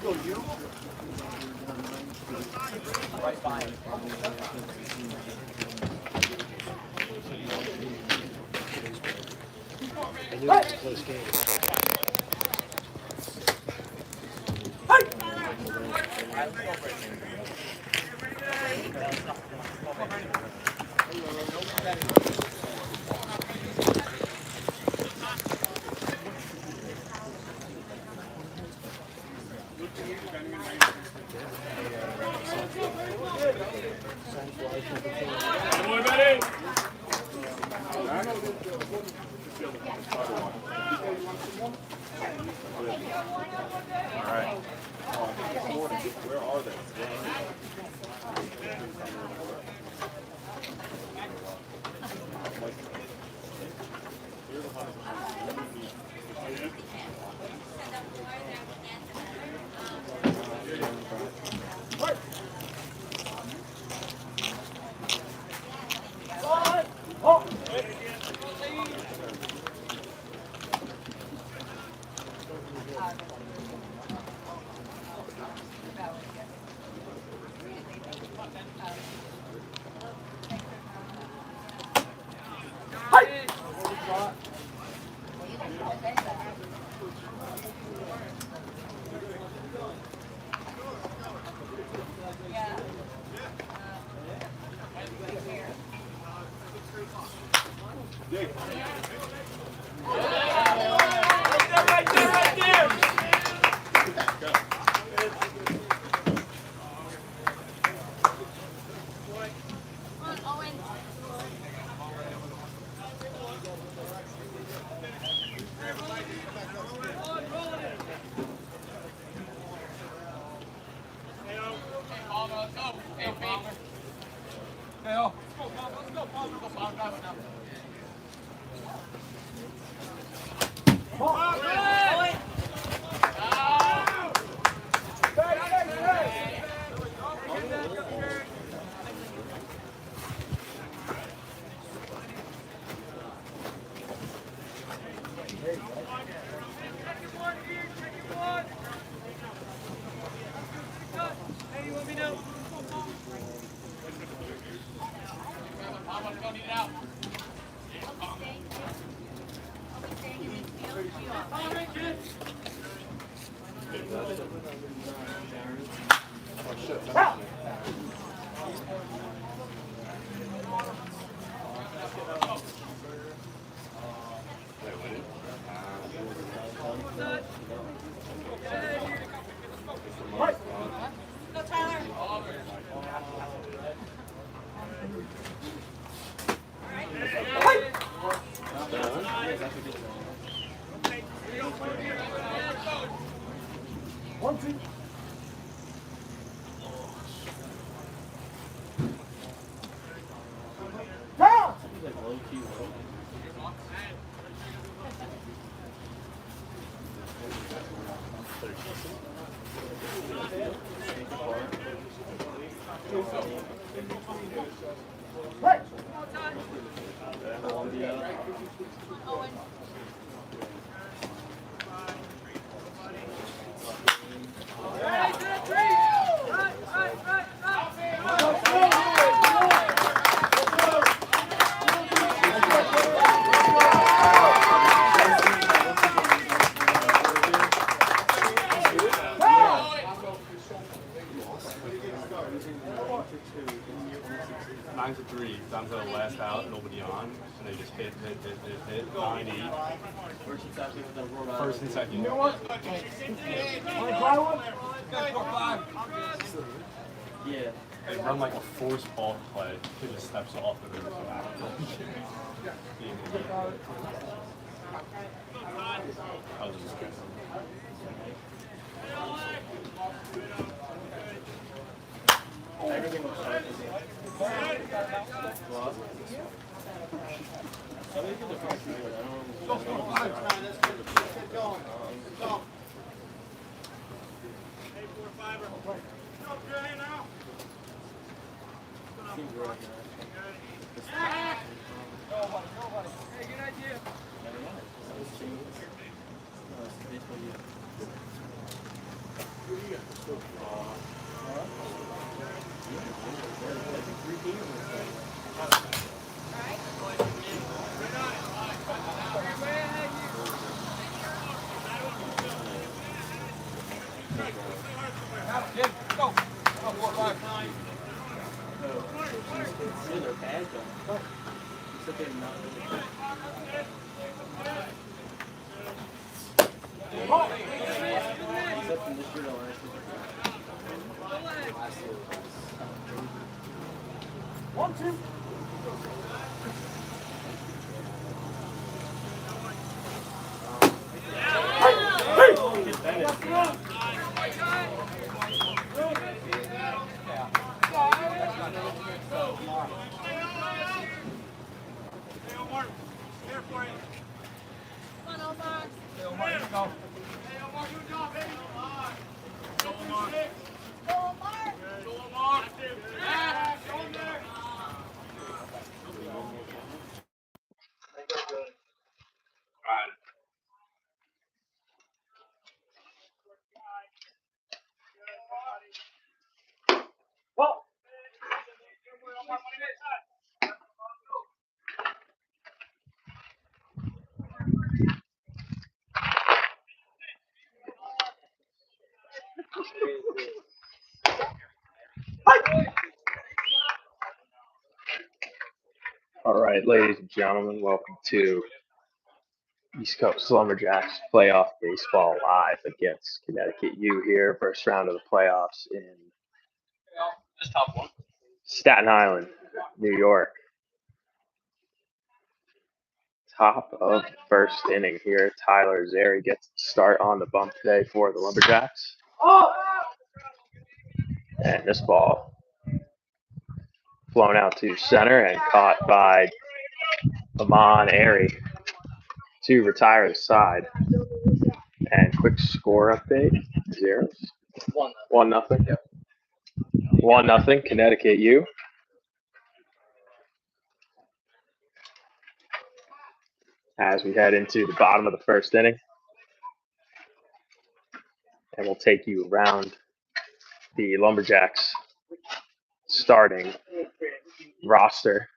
Right by him. I knew it was a close game. Where are they? First and second. You know what? Want to try one? Yeah. They run like a force ball play. He just steps off of it. I was just kidding. Everything was fine. All right, ladies and gentlemen, welcome to East Coast Lumberjacks playoff baseball live against Connecticut U here, first round of the playoffs in Staten Island, New York. Top of the first inning here. Tyler Zary gets the start on the bump today for the Lumberjacks. And this ball flown out to center and caught by Amon Airy to retire the side. And quick score update, zeros. 1-0. 1-0, Connecticut U. As we head into the bottom of the first inning. And we'll take you around the Lumberjacks starting roster.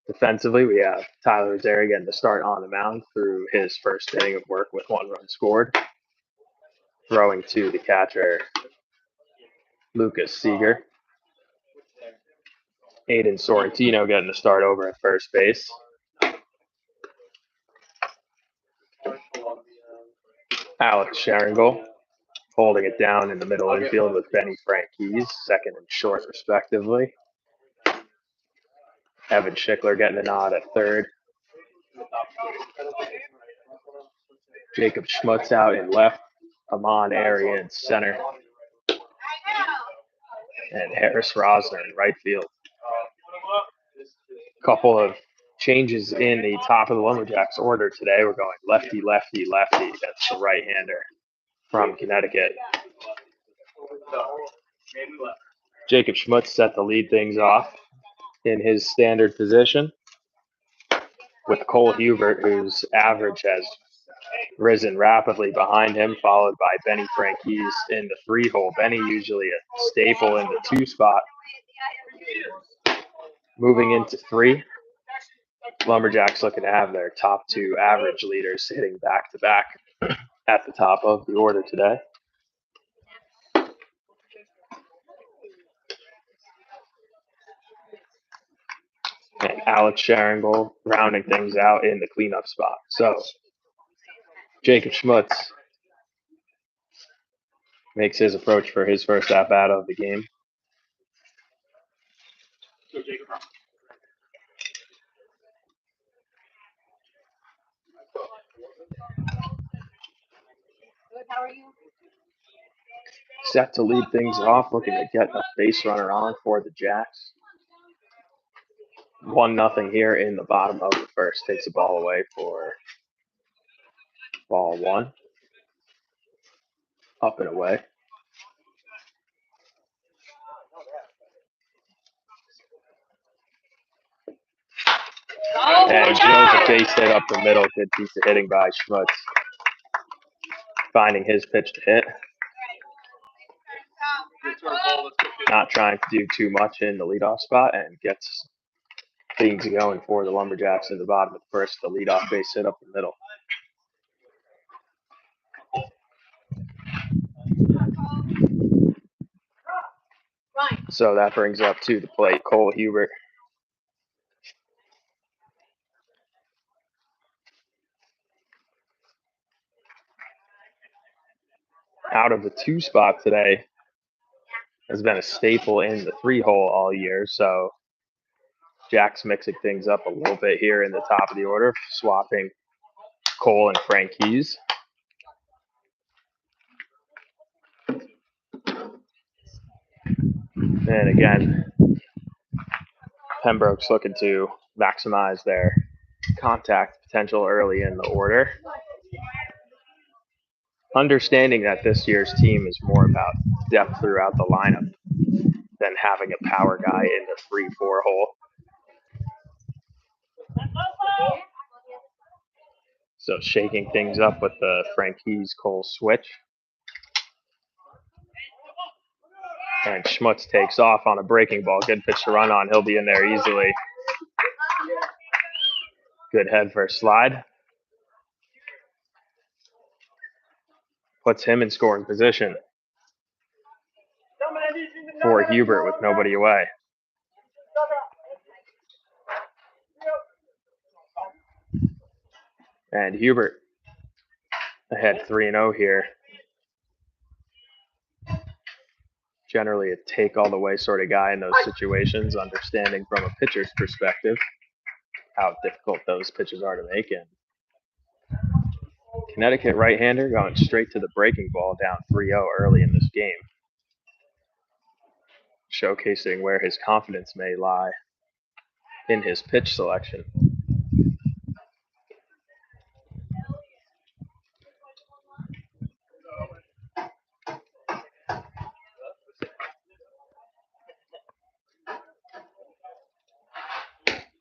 Defensively, we have Tyler Zary getting the start on the mound through his first inning of work with 1 run scored. Throwing to the catcher, Lucas Seeger. Aiden Sorrentino getting the start over at first base. Alex Sharingle holding it down in the middle infield with Benny Franquise, second and short respectively. Evan Schickler getting the nod at third. Jacob Schmutz out in left. Amon Airy in center. And Harris Rosner in right field. Couple of changes in the top of the Lumberjacks order today. We're going lefty, lefty, lefty. That's the right-hander from Connecticut. Jacob Schmutz set to lead things off in his standard position with Cole Hubert, whose average has risen rapidly behind him, followed by Benny Franquise in the 3-hole. Benny usually a staple in the 2 spot. Moving into 3, Lumberjacks looking to have their top 2 average leaders hitting back-to-back at the top of the order today. And Alex Sharingle rounding things out in the cleanup spot. So Jacob Schmutz makes his approach for his first at-bat of the game. How are you? Set to lead things off, looking to get a base runner on for the Jacks. 1-0 here in the bottom of the first. Takes the ball away for ball 1. Up and away. And drills a base hit up the middle. Good piece of hitting by Schmutz. finding his pitch to hit. Not trying to do too much in the leadoff spot and gets things going for the Lumberjacks at the bottom of the first. The leadoff base hit up the middle. So that brings up to the plate Cole Hubert. Out of the 2 spot today has been a staple in the 3-hole all year. So Jack's mixing things up a little bit here in the top of the order, swapping Cole and Frank Keys. And again, Pembroke's looking to maximize their contact potential early in the order. Understanding that this year's team is more about depth throughout the lineup than having a power guy in the 3-4 hole. So shaking things up with the Frank Keys Cole switch. And Schmutz takes off on a breaking ball. Good pitch to run on. He'll be in there easily. Good head for a slide. Puts him in scoring position for Hubert with nobody away. And Hubert ahead 3-0 here. Generally a take all the way sort of guy in those situations, understanding from a pitcher's perspective how difficult those pitches are to make. And Connecticut right-hander going straight to the breaking ball down 3-0 early in this game, showcasing where his confidence may lie in his pitch selection.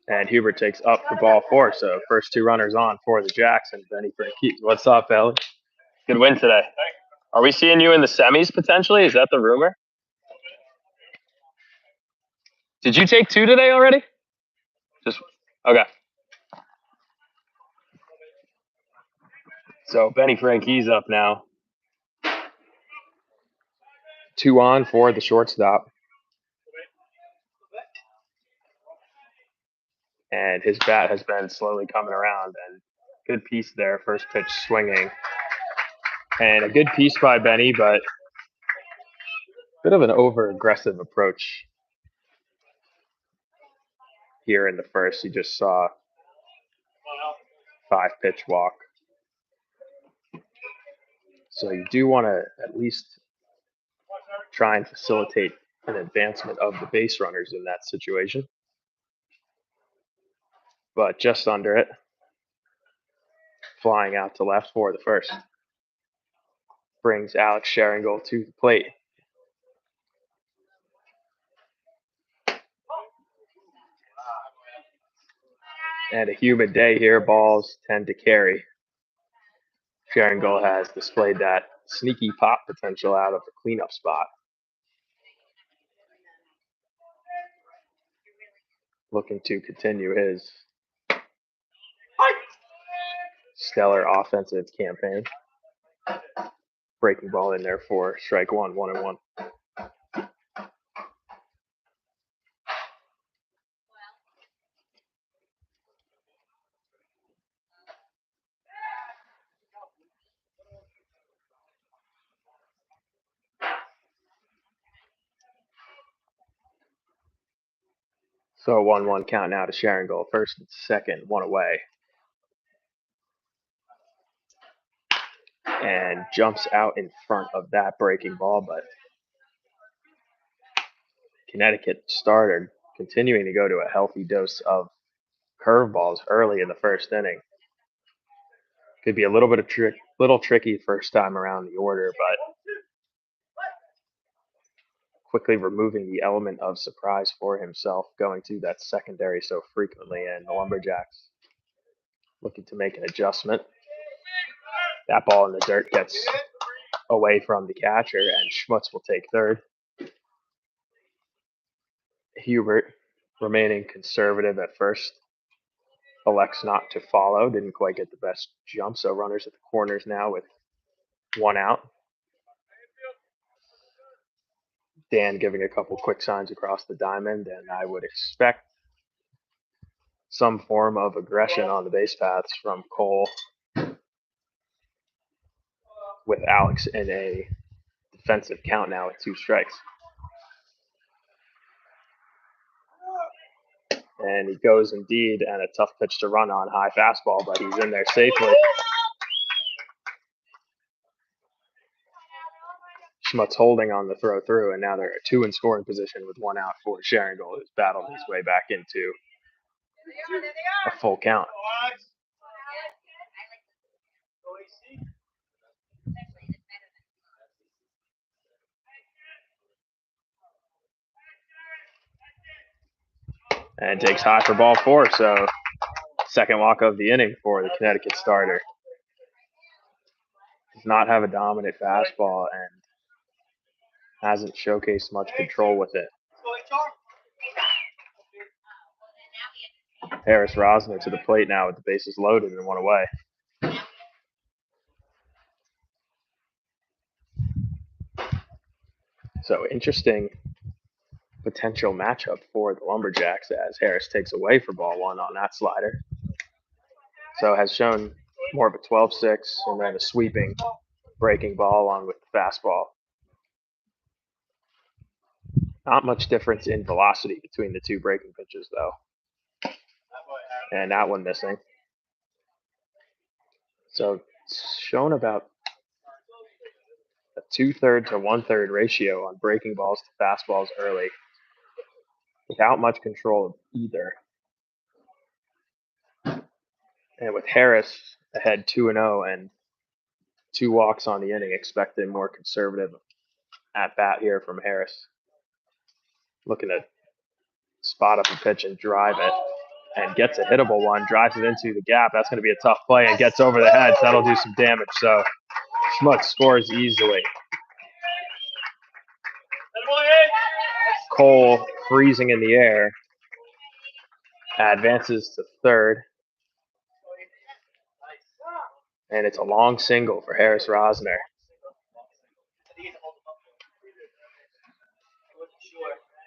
And Hubert takes up the ball 4, so first 2 runners on for the Jacks and Benny Frank. What's up, Ellie? Good win today. Are we seeing you in the semis potentially? Is that the rumor? Did you take 2 today already? Just okay. So Benny Frankie's up now. 2 on for the shortstop. And his bat has been slowly coming around. And good piece there. First pitch swinging. And a good piece by Benny, but a bit of an over-aggressive approach here in the first. You just saw 5-pitch walk. So you do want to at least try and facilitate an advancement of the base runners in that situation. But just under it, flying out to left for the first. Brings Alex Sharingle to the plate. And a humid day here, balls tend to carry. Sharingle has displayed that sneaky pop potential out of the cleanup spot. Looking to continue his stellar offensive campaign. Breaking ball in there for strike 1, 1-1. So 1-1 count now to Sharingle. First and second, 1 away. And jumps out in front of that breaking ball, but Connecticut starter continuing to go to a healthy dose of curveballs early in the first inning. Could be a little bit of little tricky first time around the order, but quickly removing the element of surprise for himself, going to that secondary so frequently, and the Lumberjacks looking to make an adjustment. That ball in the dirt gets away from the catcher, and Schmutz will take third. Hubert, remaining conservative at first, elects not to follow. Didn't quite get the best jump, so runners at the corners now with one out. Dan giving a couple quick signs across the diamond, and I would expect some form of aggression on the base paths from Cole, with Alex in a defensive count now with 2 strikes. And he goes indeed, and a tough pitch to run on, high fastball, but he's in there safely. Schmutz holding on the throw through, and now they're at 2 in scoring position with 1 out for Sharingold, who's battled his way back into a full count. And takes high for ball 4, so second walk of the inning for the Connecticut starter. Does not have a dominant fastball and hasn't showcased much control with it. Harris Rosner to the plate now with the bases loaded and 1 away. So interesting potential matchup for the Lumberjacks as Harris takes away for ball 1 on that slider. So has shown more of a 12-6 and then a sweeping breaking ball along with the fastball. Not much difference in velocity between the 2 breaking pitches though. And that one missing. So it's shown about a 2/3 to 1/3 ratio on breaking balls to fastballs early, without much control of either. And with Harris ahead 2-0 and 2 walks on the inning, expecting more conservative at bat here from Harris. Looking to spot up a pitch and drive it, and gets a hittable one, drives it into the gap. That's going to be a tough play and gets over the head. So that'll do some damage. So Schmutz scores easily. Cole, freezing in the air, advances to third. And it's a long single for Harris Rosner.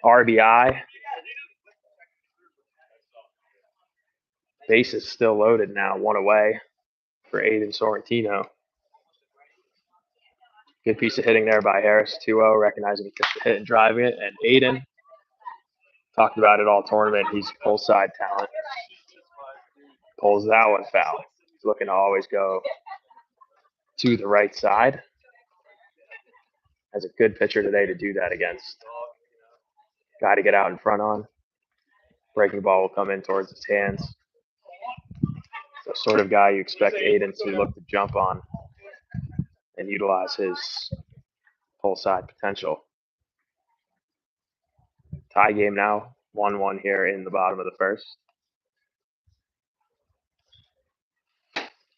RBI. Base is still loaded now, 1 away for Aiden Sorrentino. Good piece of hitting there by Harris, 2-0, recognizing he took the hit and driving it. And Aiden, talked about it all tournament, he's pull side talent. Pulls that one foul. He's looking to always go to the right side. Has a good pitcher today to do that against. Got to get out in front on. Breaking ball will come in towards his hands. The sort of guy you expect Aiden to look to jump on and utilize his pull side potential. Tie game now, 1-1 here in the bottom of the first.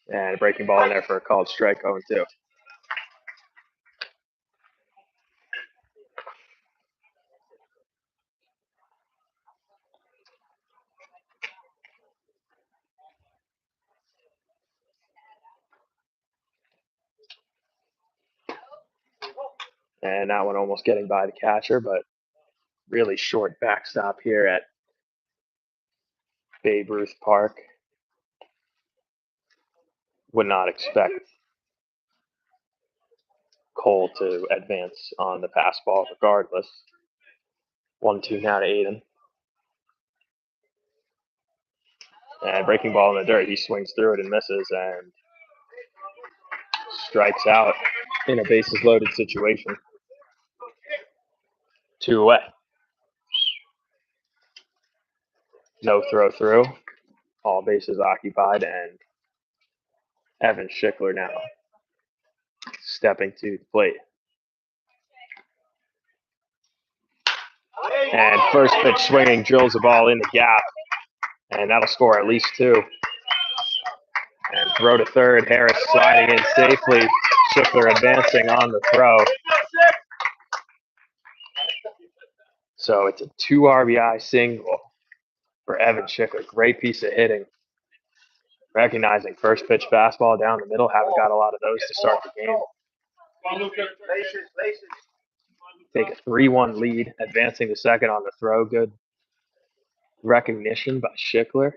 And a breaking ball in there for a called strike, 0-2. And that one almost getting by the catcher, but really short backstop here at Babe Ruth Park. Would not expect Cole to advance on the pass ball regardless. 1-2 now to Aiden. And breaking ball in the dirt, he swings through it and misses and strikes out in a bases loaded situation. 2 away. No throw through. All bases occupied, and Evan Schickler now stepping to the plate. And first pitch swinging, drills the ball in the gap, and that'll score at least 2. And Throw to third. Harris sliding in safely. Schickler advancing on the throw. So it's a 2 RBI single for Evan Schickler. Great piece of hitting. Recognizing first pitch fastball down the middle. Haven't got a lot of those to start the game. Take a 3-1 lead. Advancing to second on the throw. Good recognition by Schickler.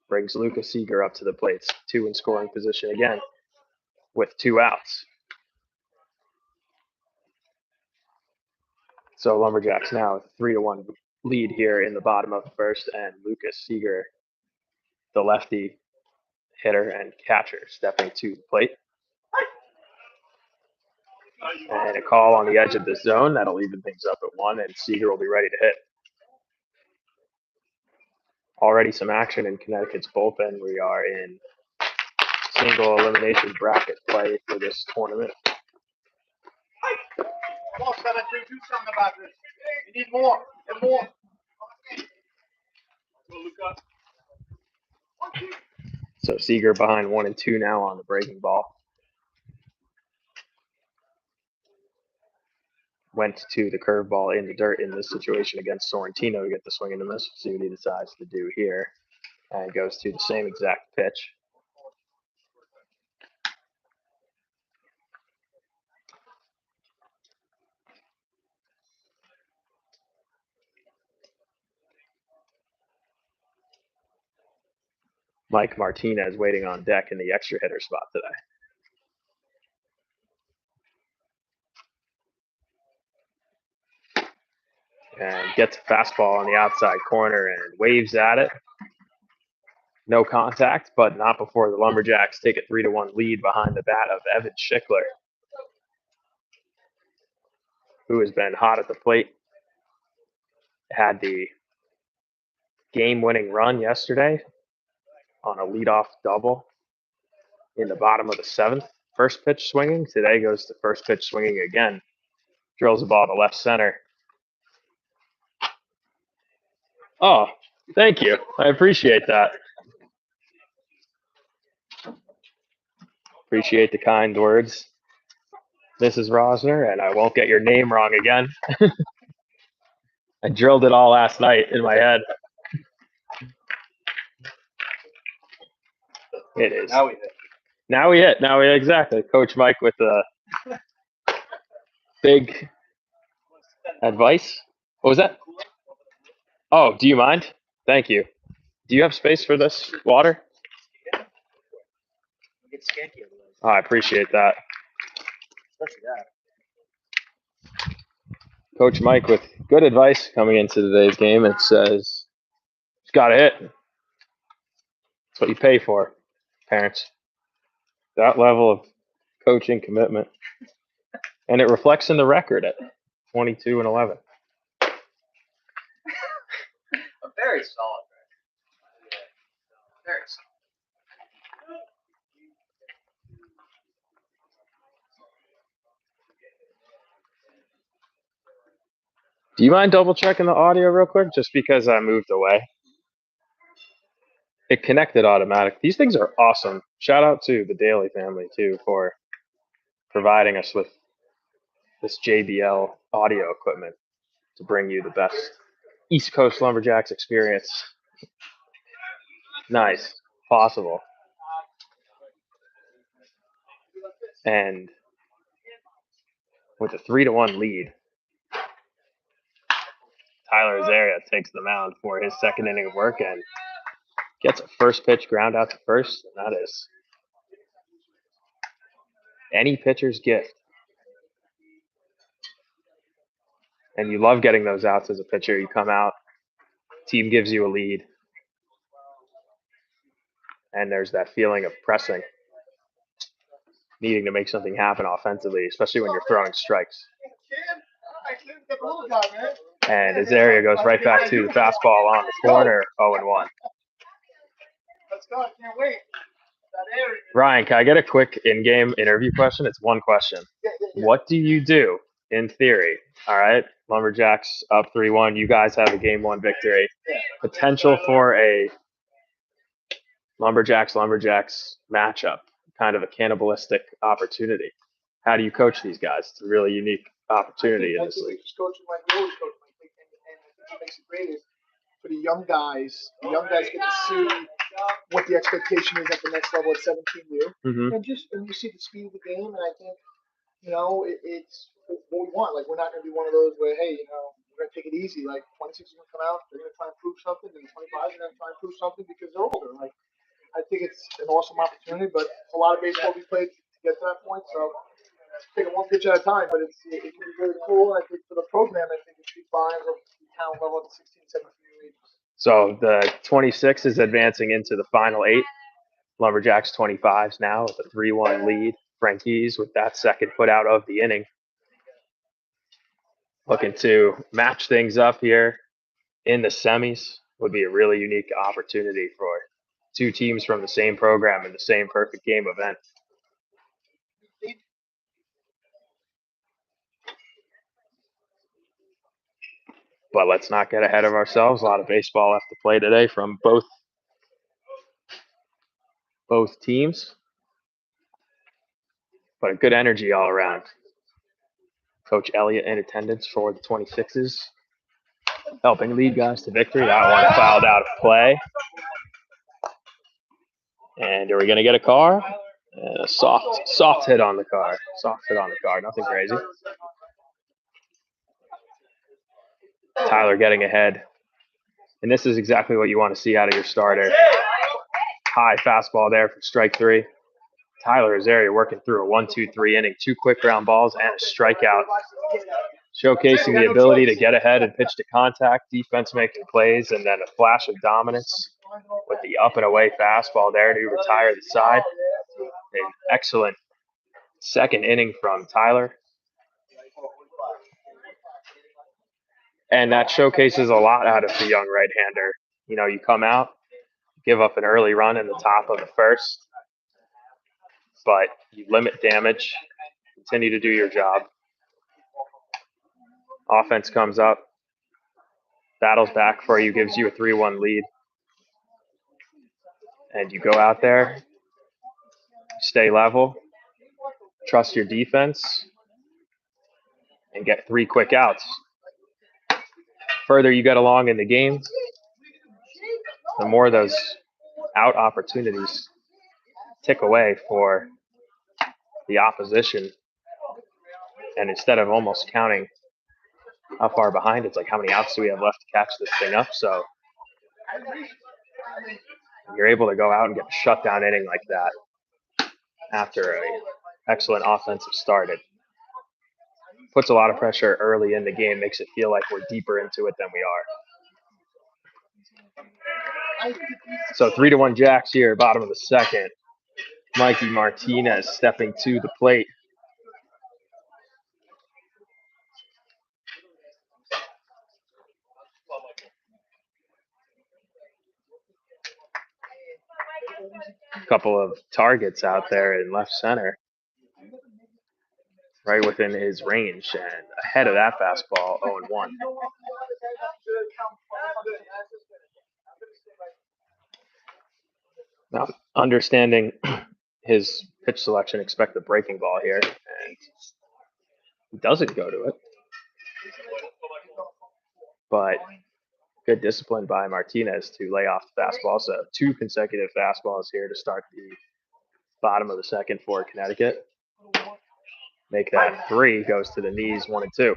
Brings Lucas Seeger up to the plate. 2 in scoring position again with 2 outs. So Lumberjacks now with a 3-1 lead here in the bottom of the first, and Lucas Seeger, the lefty hitter and catcher, stepping to the plate. And a call on the edge of the zone. That'll even things up at 1, and Seeger will be ready to hit. Already some action in Connecticut's bullpen. We are in single elimination bracket play for this tournament. Come on, 17, do something about this. You need more and more. So Seeger behind 1-2 now on the breaking ball. Went to the curveball in the dirt in this situation against Sorrentino to get the swing and a miss. See what he decides to do here. And goes to the same exact pitch. Mike Martinez waiting on deck in the extra hitter spot today. And gets a fastball on the outside corner and waves at it. No contact, but not before the Lumberjacks take a 3-1 lead behind the bat of Evan Schickler, who has been hot at the plate. Had the game-winning run yesterday on a leadoff double in the bottom of the 7th. First pitch swinging. Today goes to first pitch swinging again. Drills the ball to left center. Oh, thank you. I appreciate that. Appreciate the kind words, Mrs. Rosner, and I won't get your name wrong again. I drilled it all last night in my head. It is. Now we hit. Exactly. Coach Mike with the big advice. What was that? Oh, do you mind? Thank you. Do you have space for this water? Oh, I appreciate that. Coach Mike with good advice coming into today's game. It says, "It's got to hit." That's what you pay for, parents. That level of coaching commitment. And it reflects in the record at 22-11. Very solid. Very solid. Do you mind double checking the audio real quick? Just because I moved away. It connected automatic. These things are awesome. Shout out to the Daly family too for providing us with this JBL audio equipment to bring you the best East Coast Lumberjacks experience. Nice. Possible. And with a 3-1 lead, Tyler Azaria takes the mound for his second inning of work and gets a first pitch ground out to first, and that is any pitcher's gift. And you love getting those outs as a pitcher. You come out, team gives you a lead, and there's that feeling of pressing, needing to make something happen offensively, especially when you're throwing strikes. And Azaria goes right back to the fastball on the corner, 0-1. Let's go. I can't wait. Ryan, can I get a quick in-game interview question? It's one question. What do you do in theory? All right, Lumberjacks up 3-1. You guys have a game 1 victory. Potential for a Lumberjacks matchup, kind of a cannibalistic opportunity. How do you coach these guys? It's a really unique opportunity in this league. Just coaching like we always coach, and I think what makes it great is for the young guys get to see what the expectation is at the next level at 17U, Mm-hmm. and you see the speed of the game, and I think it's what we want. Like, we're not going to be one of those where, hey, we're going to take it easy. Like, 26 is going to come out, they're going to try and prove something, and 25 are going to try and prove something because they're older. Like, I think it's an awesome opportunity, but a lot of baseball we played to get to that point. So take it one pitch at a time, but it can be really cool. And I think for the program, I think it speaks volumes of the talent level at the 16, 17 ages. So the 26 is advancing into the final 8. Lumberjacks 25s now with a 3-1 lead. Frankie's with that second put out of the inning. Looking to match things up here in the semis would be a really unique opportunity for two teams from the same program in the same perfect game event. But let's not get ahead of ourselves. A lot of baseball left to play today from both teams. But a good energy all around. Coach Elliott in attendance for the 26s, helping lead guys to victory. That one fouled out of play. And are we going to get a car? A soft hit on the car. Soft hit on the car. Nothing crazy. Tyler getting ahead. And this is exactly what you want to see out of your starter. High fastball there for strike 3. Tyler Azaria working through a 1-2-3 inning, 2 quick ground balls and a strikeout. Showcasing the ability to get ahead and pitch to contact, defense making plays, and then a flash of dominance with the up and away fastball there to retire the side. An excellent second inning from Tyler. And that showcases a lot out of the young right-hander. You come out, give up an early run in the top of the first, but you limit damage, continue to do your job. Offense comes up, battles back for you, gives you a 3-1 lead. And you go out there, stay level, trust your defense, and get 3 quick outs. Further you get along in the game, the more those out opportunities tick away for the opposition. And instead of almost counting how far behind, it's like, how many outs do we have left to catch this thing up? So you're able to go out and get a shutdown inning like that after an excellent offensive start. It puts a lot of pressure early in the game, makes it feel like we're deeper into it than we are. So 3-1 Jacks here, bottom of the second. Mikey Martinez stepping to the plate. A couple of targets out there in left center, right within his range, and ahead of that fastball, 0-1. Now, understanding his pitch selection, expect the breaking ball here, and he doesn't go to it. But good discipline by Martinez to lay off the fastball. So 2 consecutive fastballs here to start the bottom of the second for Connecticut. Make that 3, goes to the knees, 1 and 2.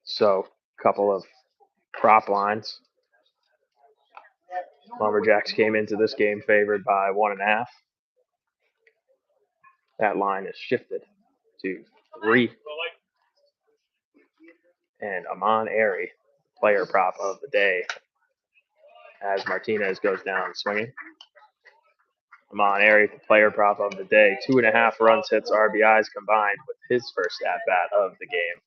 So a couple of prop lines. Lumberjacks came into this game favored by 1.5. That line is shifted to 3. And Amon Airy, player prop of the day, as Martinez goes down swinging. Amon Airy, the player prop of the day, 2.5 runs, hits, RBIs combined with his first at-bat of the game.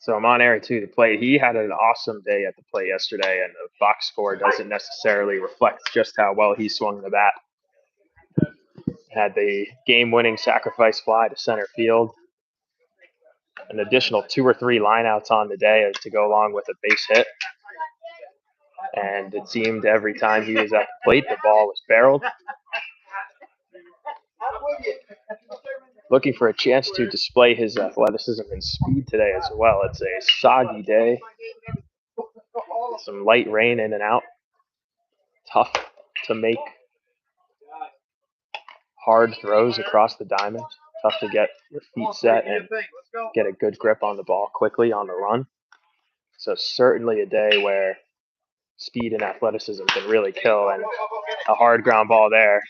So I'm on Aaron to the plate. He had an awesome day at the plate yesterday, and the box score doesn't necessarily reflect just how well he swung the bat. Had the game-winning sacrifice fly to center field. An additional 2 or 3 lineouts on the day to go along with a base hit. And it seemed every time he was at the plate, the ball was barreled. Looking for a chance to display his athleticism and speed today as well. It's a soggy day. Some light rain in and out. Tough to make hard throws across the diamond. Tough to get your feet set and get a good grip on the ball quickly on the run. So certainly a day where speed and athleticism can really kill, and a hard ground ball there.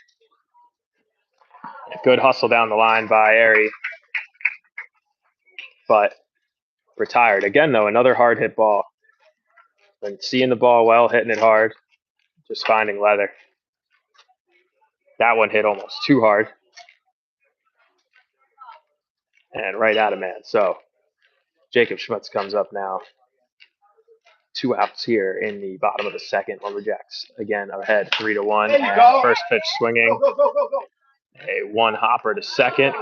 Good hustle down the line by Airy, but retired. Again, though, another hard hit ball. And seeing the ball well, hitting it hard, just finding leather. That one hit almost too hard. And right at a man. So Jacob Schmutz comes up now. 2 outs here in the bottom of the second. Lumberjacks again ahead 3-1. And first pitch swinging. A 1 hopper to second.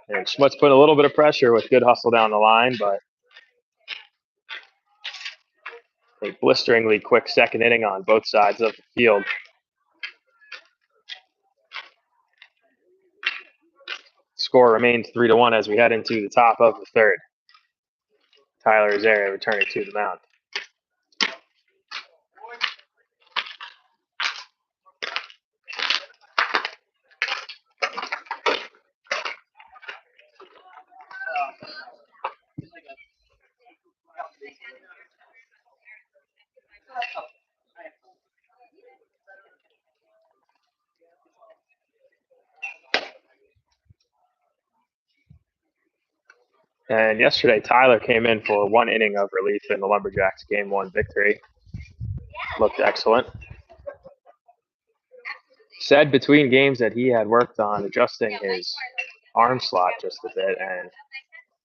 And Schmutz put a little bit of pressure with good hustle down the line, but a blisteringly quick second inning on both sides of the field. Score remains 3-1 as we head into the top of the third. Tyler Azera returning to the mound. And yesterday, Tyler came in for 1 inning of relief in the Lumberjacks Game 1 victory. Looked excellent. Said between games that he had worked on adjusting his arm slot just a bit, and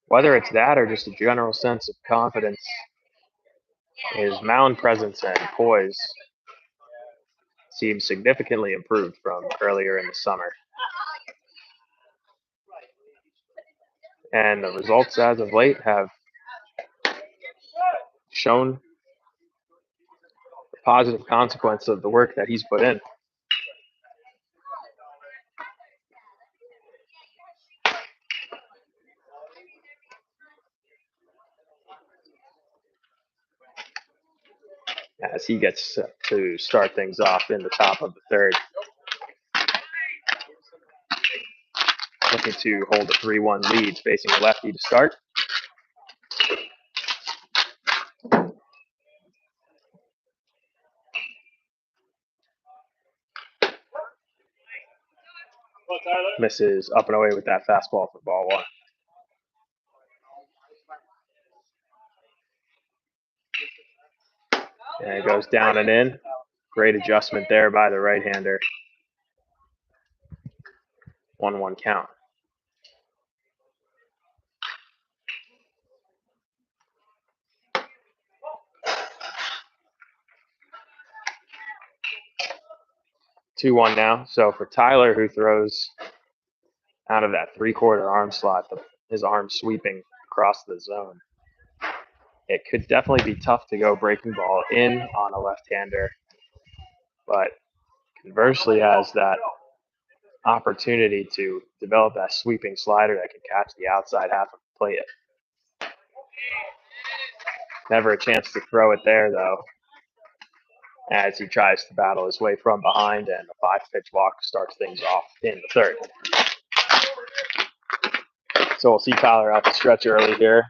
whether it's that or just a general sense of confidence, his mound presence and poise seems significantly improved from earlier in the summer. And the results as of late have shown the positive consequence of the work that he's put in. As he gets to start things off in the top of the third. Looking to hold a 3-1 lead, facing a lefty to start. Misses up and away with that fastball for ball 1. And it goes down and in. Great adjustment there by the right-hander. 1-1 count. Two one now. So for Tyler, who throws out of that 3/4 arm slot, his arm sweeping across the zone, it could definitely be tough to go breaking ball in on a left-hander, but conversely has that opportunity to develop that sweeping slider that can catch the outside half of the plate. Never a chance to throw it there, though, as he tries to battle his way from behind, and a 5-pitch walk starts things off in the third. So we'll see Tyler out the stretch early here.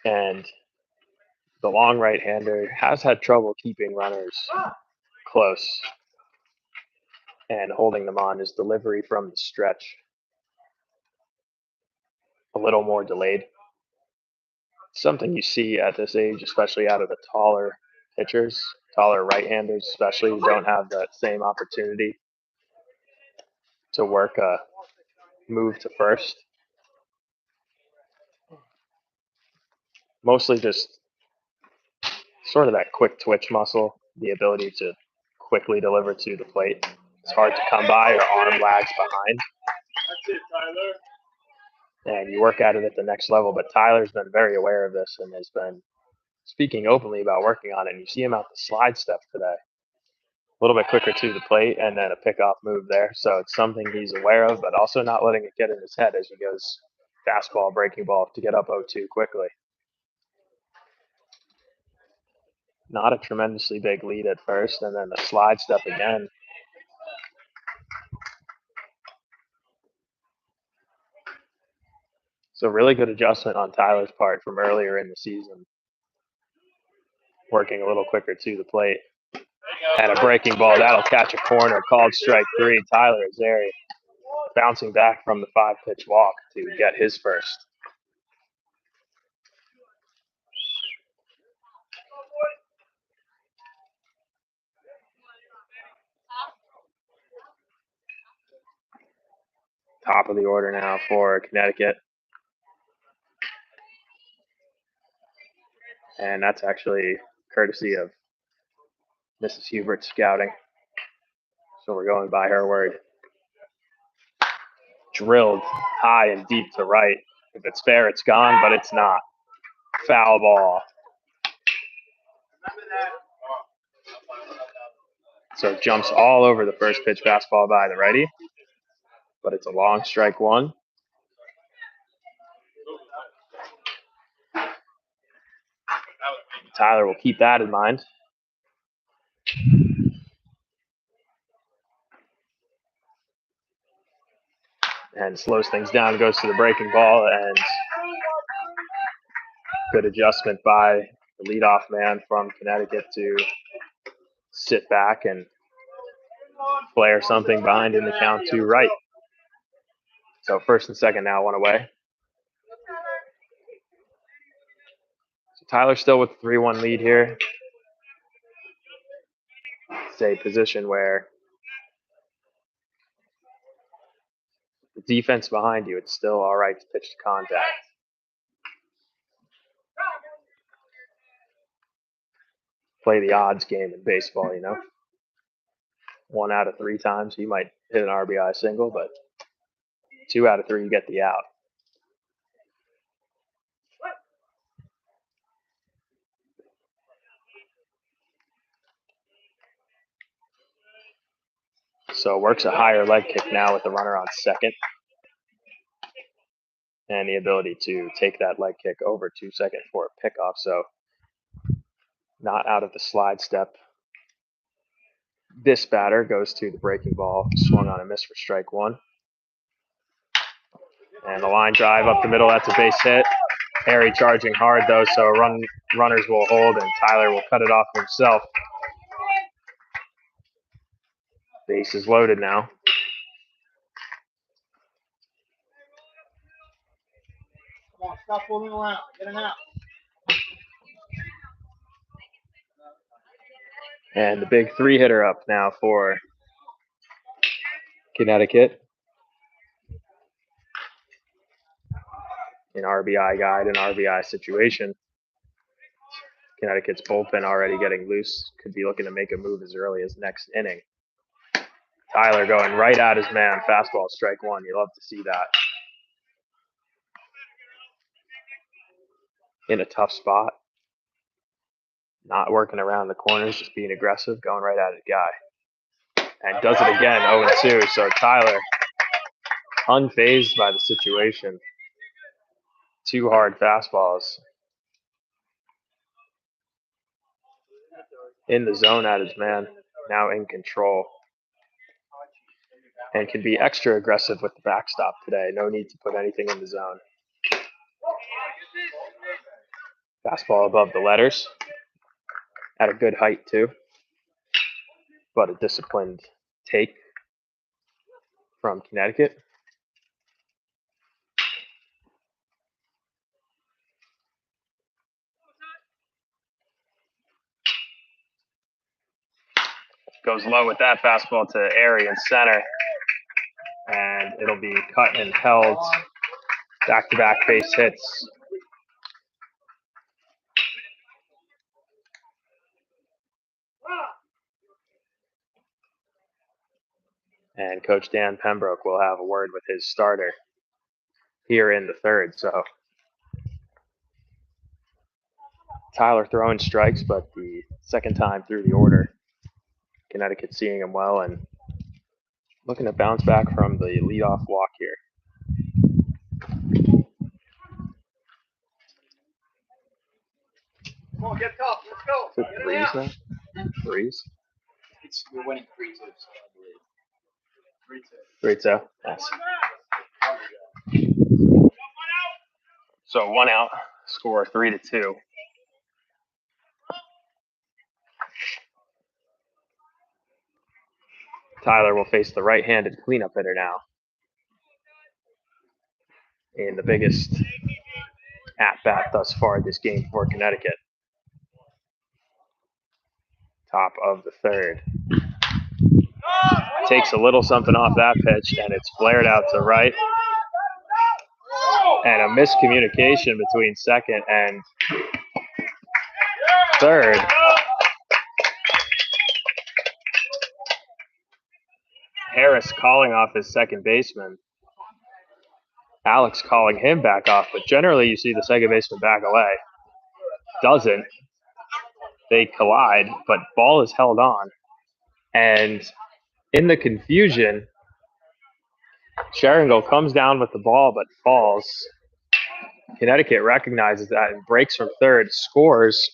And the long right-hander has had trouble keeping runners close and holding them on. His delivery from the stretch a little more delayed. Something you see at this age, especially out of the taller pitchers, taller right-handers especially, who don't have that same opportunity to work a move to first. Mostly just sort of that quick twitch muscle, the ability to quickly deliver to the plate. It's hard to come by, your arm lags behind. That's it, Tyler. And you work at it at the next level. But Tyler's been very aware of this and has been speaking openly about working on it. And you see him out the slide step today. A little bit quicker to the plate and then a pickoff move there. So it's something he's aware of, but also not letting it get in his head as he goes fastball, breaking ball to get up 0-2 quickly. Not a tremendously big lead at first, and then the slide step again. So really good adjustment on Tyler's part from earlier in the season. Working a little quicker to the plate. And a breaking ball, that'll catch a corner, called strike 3. Tyler Azari bouncing back from the 5-pitch walk to get his first. Top of the order now for Connecticut. And that's actually courtesy of Mrs. Hubert scouting. So we're going by her word. Drilled high and deep to right. If it's fair, it's gone, but it's not. Foul ball. So it jumps all over the first pitch fastball by the righty. But it's a long strike 1. Tyler will keep that in mind. And slows things down, goes to the breaking ball, and good adjustment by the leadoff man from Connecticut to sit back and flare something behind in the count to right. So first and second now, 1 away. So Tyler still with the 3-1 lead here. It's a position where the defense behind you, it's still all right to pitch to contact. Play the odds game in baseball, you know. 1 out of 3 times you might hit an RBI single, but 2 out of 3 you get the out. So works a higher leg kick now with the runner on second. And the ability to take that leg kick over to second for a pickoff. So not out of the slide step. This batter goes to the breaking ball, swung on a miss for strike 1. And the line drive up the middle, that's a base hit. Harry charging hard though, so runners will hold and Tyler will cut it off himself. Base is loaded now. Come on, stop fooling around. Get an out. And the big 3-hitter up now for Connecticut. An RBI guide, an RBI situation. Connecticut's bullpen already getting loose. Could be looking to make a move as early as next inning. Tyler going right at his man. Fastball, strike 1. You love to see that. In a tough spot. Not working around the corners, just being aggressive, going right at his guy. And does it again, 0-2. So Tyler, unfazed by the situation. 2 hard fastballs. In the zone at his man, now in control. And can be extra aggressive with the backstop today. No need to put anything in the zone. Fastball above the letters. At a good height too. But a disciplined take from Connecticut. Goes low with that fastball to Airy in center. And it'll be cut and held. Back-to-back base hits. And Coach Dan Pembroke will have a word with his starter here in the third. So Tyler throwing strikes, but the second time through the order, Connecticut seeing him well and looking to bounce back from the leadoff walk here. Come on, get tough. Let's go. Is it Get it threes out. now? Threes? We're winning 3-2, so I believe. 3-2. 3-2. Nice. So 1 out, score 3-2. Tyler will face the right-handed cleanup hitter now. In the biggest at-bat thus far this game for Connecticut. Top of the third. Takes a little something off that pitch, and it's flared out to right. And a miscommunication between second and third. Harris calling off his second baseman. Alex calling him back off, but generally you see the second baseman back away. Doesn't. They collide, but ball is held on. And in the confusion, Sharingal comes down with the ball but falls. Connecticut recognizes that and breaks from third, scores.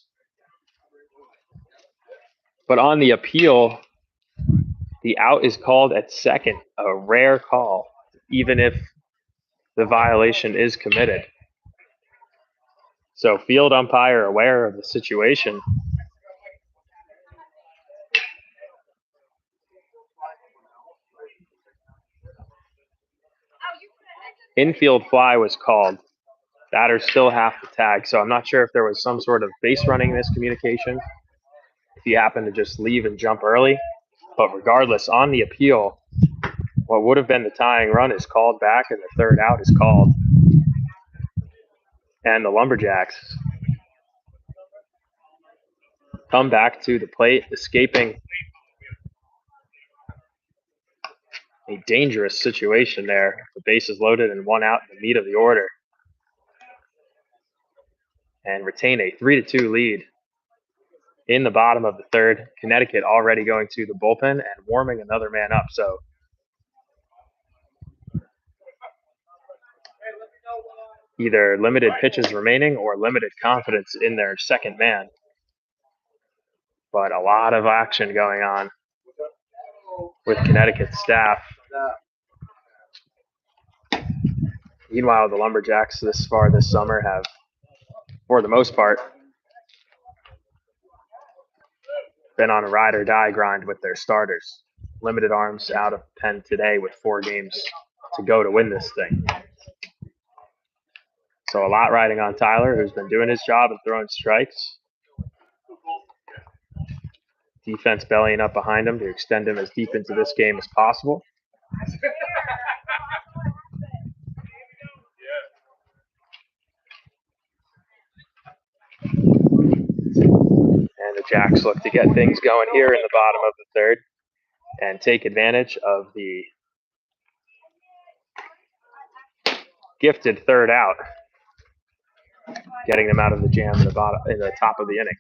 But on the appeal, the out is called at second, a rare call, even if the violation is committed. So field umpire aware of the situation. Infield fly was called. Batters still have the tag, so I'm not sure if there was some sort of base running miscommunication, if he happened to just leave and jump early. But regardless, on the appeal, what would have been the tying run is called back, and the third out is called. And the Lumberjacks come back to the plate, escaping a dangerous situation there. The base is loaded and 1 out in the meat of the order. And retain a 3-2 lead in the bottom of the third. Connecticut already going to the bullpen and warming another man up. So either limited pitches remaining or limited confidence in their second man. But a lot of action going on with Connecticut's staff. Meanwhile, the Lumberjacks this far this summer have, for the most part, been on a ride or die grind with their starters. Limited arms out of pen today with 4 games to go to win this thing. So a lot riding on Tyler, who's been doing his job and throwing strikes. Defense bellying up behind him to extend him as deep into this game as possible. And the Jacks look to get things going here in the bottom of the third and take advantage of the gifted third out, getting them out of the jam in the top of the inning.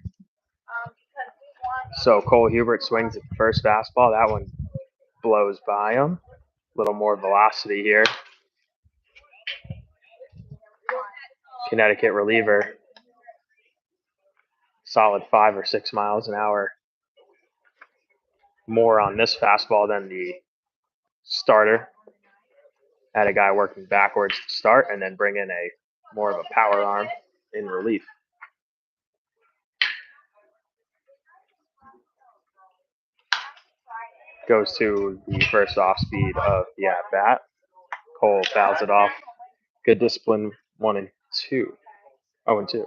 So Cole Hubert swings at the first fastball. That one blows by him. A little more velocity here. Connecticut reliever, solid 5 or 6 miles an hour more on this fastball than the starter. Had a guy working backwards to start and then bring in a more of a power arm in relief. Goes to the first off speed of the at bat. Cole fouls it off. Good discipline, 1-2. 0-2.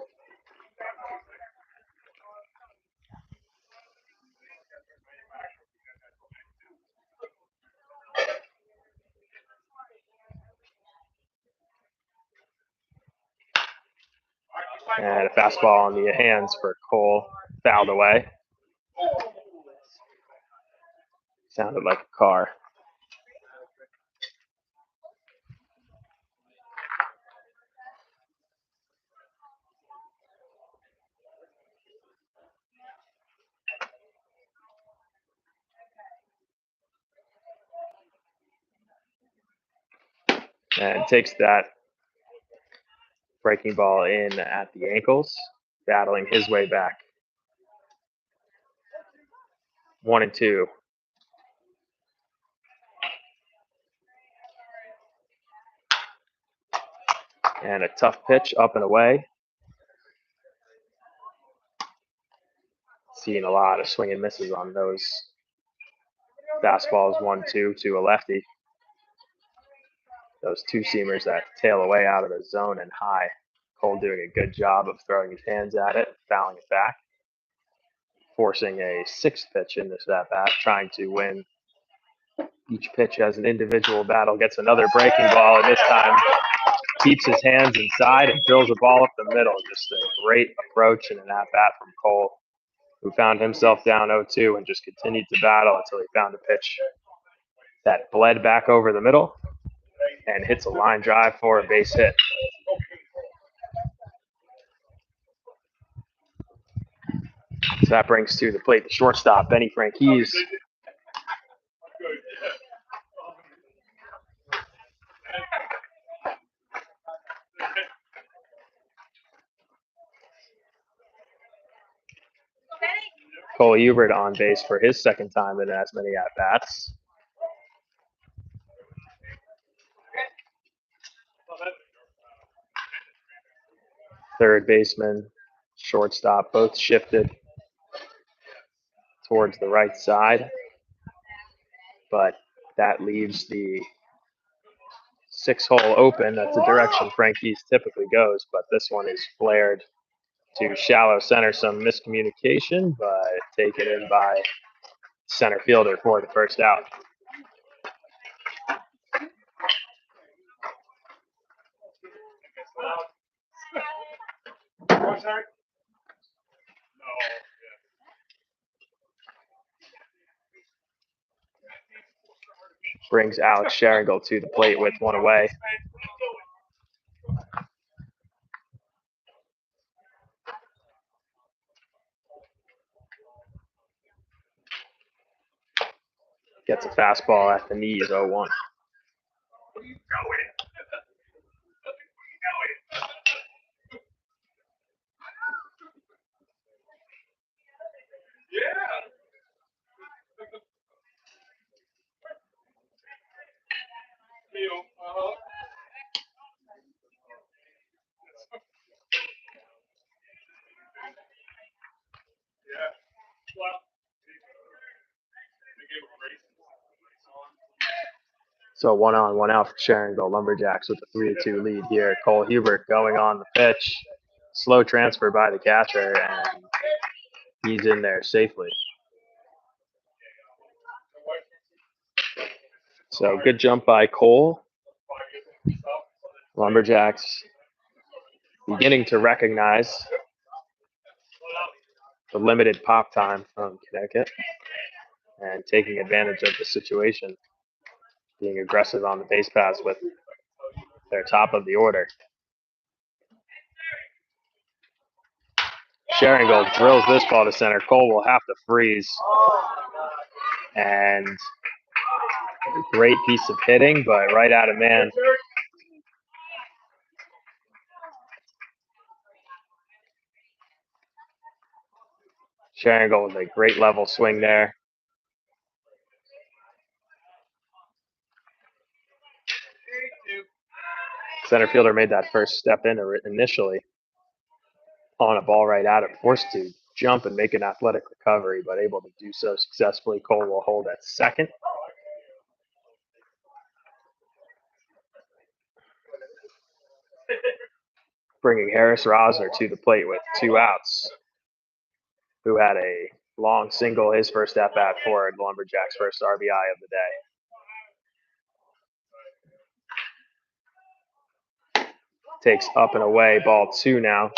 Fastball on the hands for Cole, fouled away. Sounded like a car. And takes that breaking ball in at the ankles, battling his way back. 1-2. And a tough pitch up and away. Seeing a lot of swing and misses on those fastballs, 1-2 to a lefty. Those two-seamers that tail away out of the zone and high. Cole doing a good job of throwing his hands at it, fouling it back, forcing a sixth pitch in this at-bat, trying to win each pitch as an individual battle, gets another breaking ball, and this time keeps his hands inside and drills a ball up the middle. Just a great approach and an at-bat from Cole, who found himself down 0-2 and just continued to battle until he found a pitch that bled back over the middle and hits a line drive for a base hit. So that brings to the plate the shortstop, Benny Franquise. Cole Hubert on base for his second time in as many at-bats. Third baseman, shortstop, both shifted towards the right side, but that leaves the 6-hole open. That's the direction Frankie's typically goes, but this one is flared to shallow center. Some miscommunication, but taken in by center fielder for the first out. Brings Alex Sharingle to the plate with one away. Gets a fastball at the knees, 0-1. So 1 on, 1 out for Sharingle. Lumberjacks with a 3-2 lead here. Cole Hubert going on the pitch. Slow transfer by the catcher, and he's in there safely. So good jump by Cole. Lumberjacks beginning to recognize the limited pop time from Connecticut and taking advantage of the situation, being aggressive on the base paths with their top of the order. Sharingle drills this ball to center. Cole will have to freeze. And a great piece of hitting, but right out of man. Sharingle with a great level swing there. Center fielder made that first step in initially on a ball right at it, forced to jump and make an athletic recovery, but able to do so successfully. Cole will hold at second. Bringing Harris Rosner to the plate with 2 outs, who had a long single his first at-bat for the Lumberjacks' first RBI of the day. Takes up and away, ball 2 now.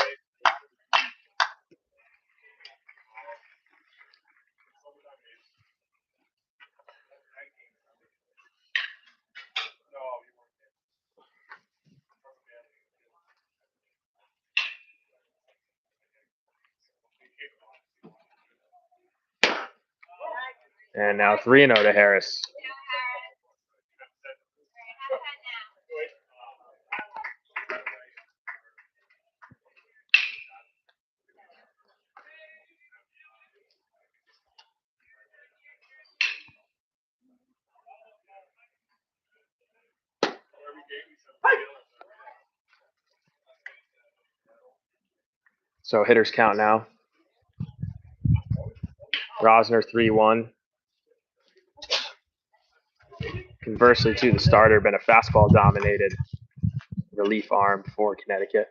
And now 3-0 to Harris. So hitters count now. Rosner 3-1. Conversely to the starter, been a fastball dominated relief arm for Connecticut.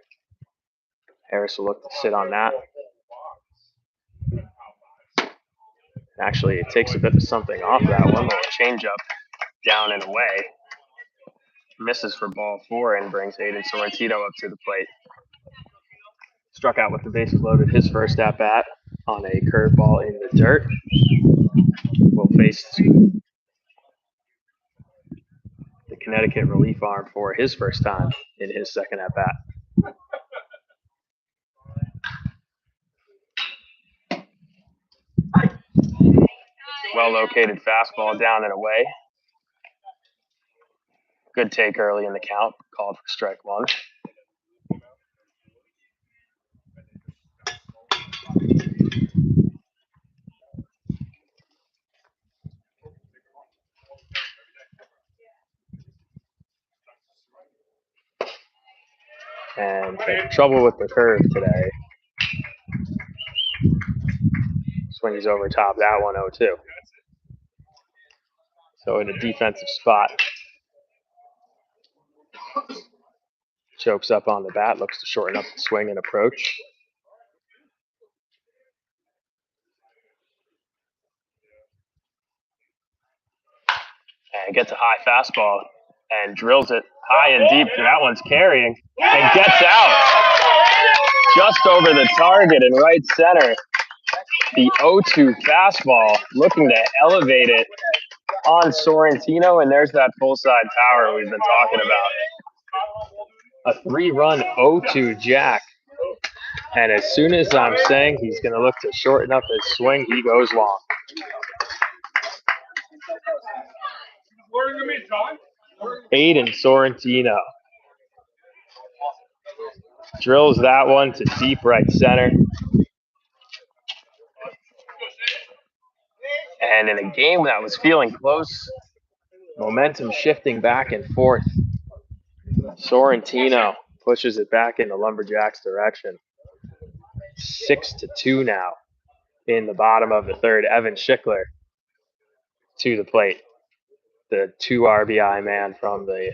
Harris will look to sit on that. Actually, it takes a bit of something off that one. Little changeup down and away. Misses for ball 4 and brings Aiden Sorrentino up to the plate. Struck out with the bases loaded his first at bat on a curveball in the dirt. Will face the Connecticut relief arm for his first time in his second at bat. Well located fastball down and away. Good take early in the count, called for strike 1. And had trouble with the curve today. Swings over top that one 0-2. So in a defensive spot. Chokes up on the bat, looks to shorten up the swing and approach. And gets a high fastball and drills it high and deep. That one's carrying and gets out just over the target in right center. The 0-2 fastball looking to elevate it on Sorrentino, and there's that full side power we've been talking about. A 3-run 0-2 jack. And as soon as I'm saying he's going to look to shorten up his swing, he goes long. Aiden Sorrentino drills that one to deep right center. And in a game that was feeling close, momentum shifting back and forth, Sorrentino pushes it back in the Lumberjacks' direction. 6-2 now in the bottom of the third. Evan Schickler to the plate. The 2 RBI man from the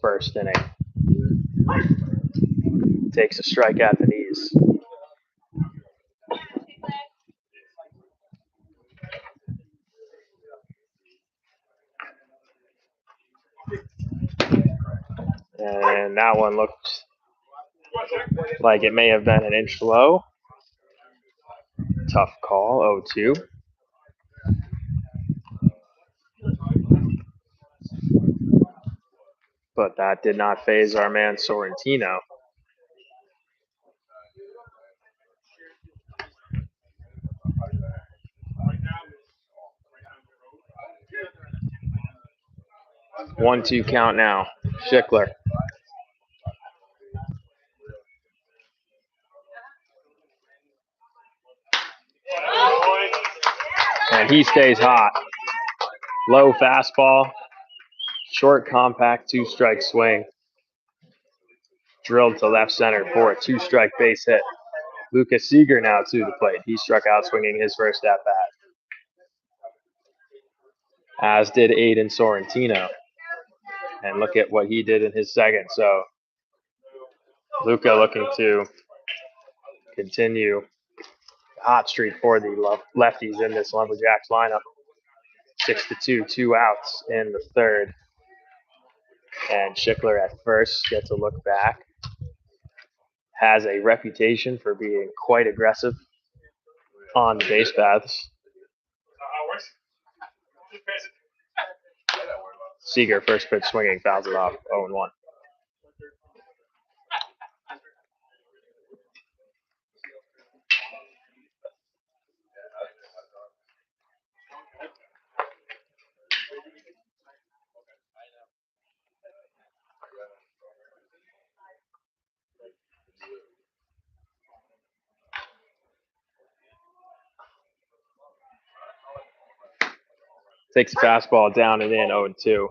first inning. Takes a strike at the knees. And that one looked like it may have been an inch low. Tough call, 0-2. But that did not phase our man Sorrentino. One, 2 count now. Schickler. And he stays hot. Low fastball. Short, compact, 2-strike swing. Drilled to left center for a 2-strike base hit. Lucas Seeger now to the plate. He struck out swinging his first at bat. As did Aiden Sorrentino. And look at what he did in his second. So Luca looking to continue the hot streak for the lefties in this Lumberjacks lineup. 6-2, 2 outs in the third. And Schickler at first gets a look back. Has a reputation for being quite aggressive on the base paths. Seeger first pitch swinging, fouls it off, 0-1. Takes the fastball down and in 0-2.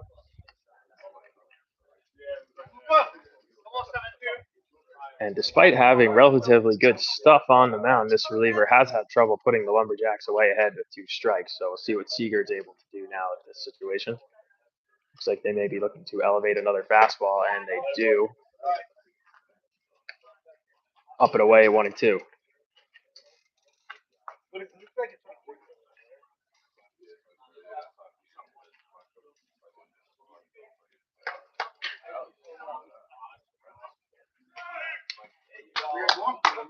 And despite having relatively good stuff on the mound, this reliever has had trouble putting the Lumberjacks away ahead with 2 strikes. So we'll see what Seager's able to do now in this situation. Looks like they may be looking to elevate another fastball, and they do. Up and away, 1-2.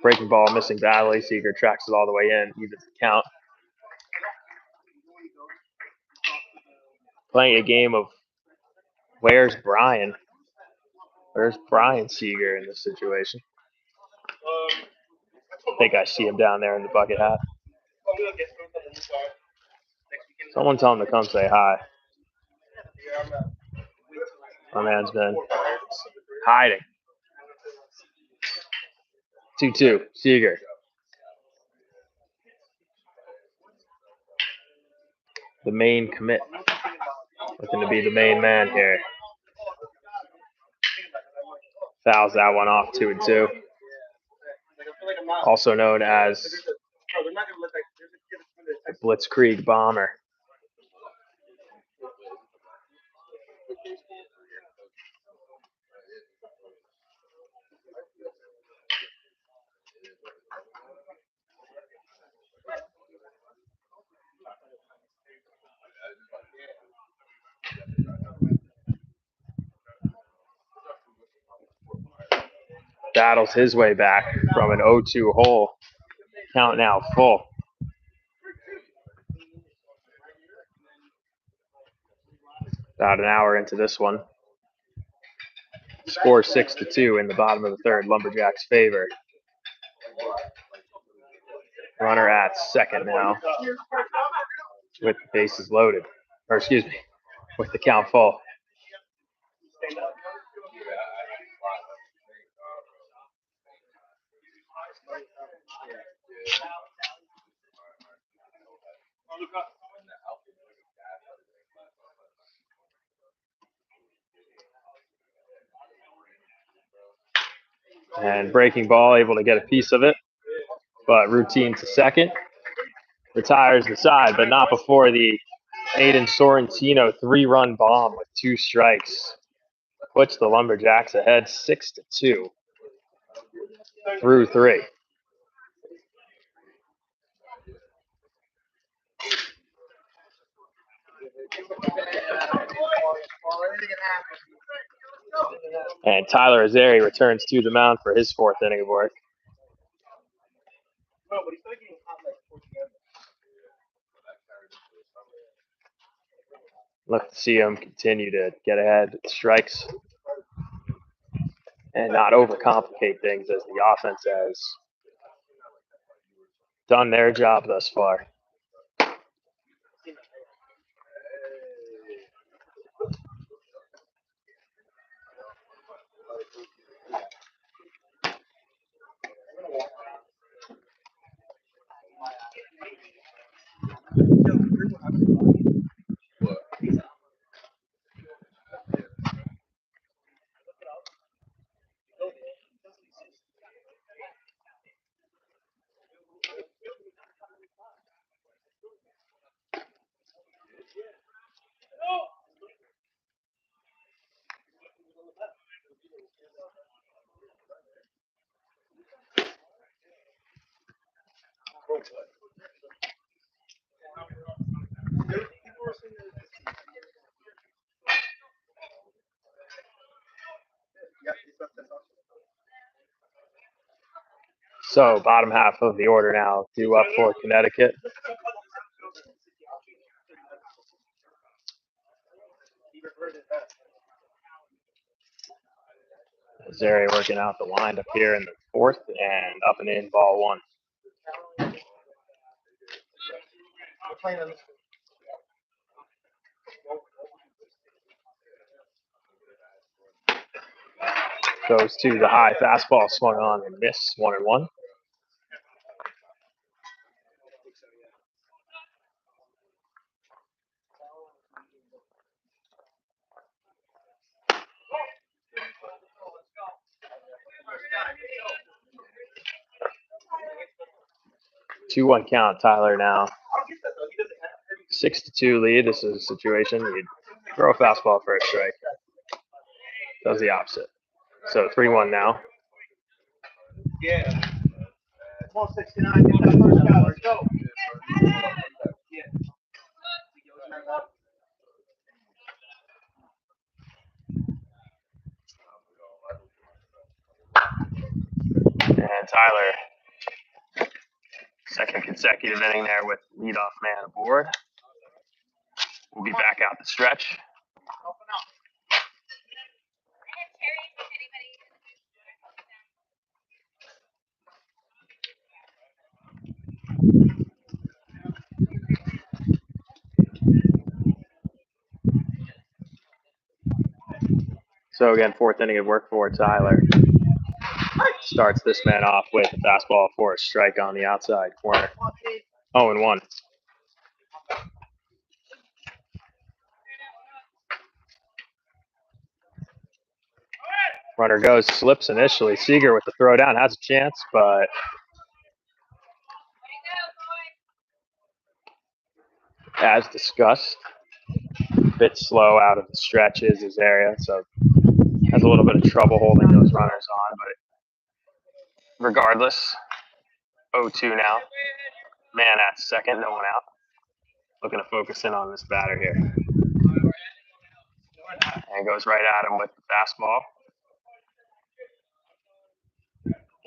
Breaking ball missing badly. Seager tracks it all the way in, evens the count. Playing a game of where's Brian? Where's Brian Seager in this situation? I think I see him down there in the bucket hat. Someone tell him to come say hi. My man's been hiding. 2-2, Seager. The main commit. Looking to be the main man here. Fouls that one off, 2-2. Also known as the Blitzkrieg Bomber. Battles his way back from an 0-2 hole. Count now full. About an hour into this one. Score 6-2 in the bottom of the third. Lumberjacks favor. Runner at second now with the bases loaded. Or excuse me, with the count full. And breaking ball, able to get a piece of it, but routine to second. Retires the side, but not before the Aiden Sorrentino 3-run bomb with 2 strikes. Puts the Lumberjacks ahead 6-2 through 3. And Tyler Azeri returns to the mound for his 4th inning of work. Look to see him continue to get ahead with strikes and not overcomplicate things as the offense has done their job thus far. So bottom half of the order now, 2 up for Connecticut. Azeri working out the windup here in the 4th, and up and in, ball 1. Goes to the high fastball, swung on and missed, 1-1. 2-1 count. Tyler now 6-2 lead. This is a situation you'd throw a fastball for a strike. Does the opposite. So 3-1 now. Yeah. Come on, 69. Get that first guy. Let's go. And Tyler, second consecutive inning there with leadoff man aboard. We'll be back out the stretch. So again, fourth inning of work for Tyler. Starts this man off with a fastball for a strike on the outside corner. 0-1. Runner goes, slips initially. Seager with the throw down has a chance, but as discussed, a bit slow out of the stretches his area, so has a little bit of trouble holding those runners on. But regardless, 0-2 now. Man at second, no one out. Looking to focus in on this batter here. And goes right at him with the fastball.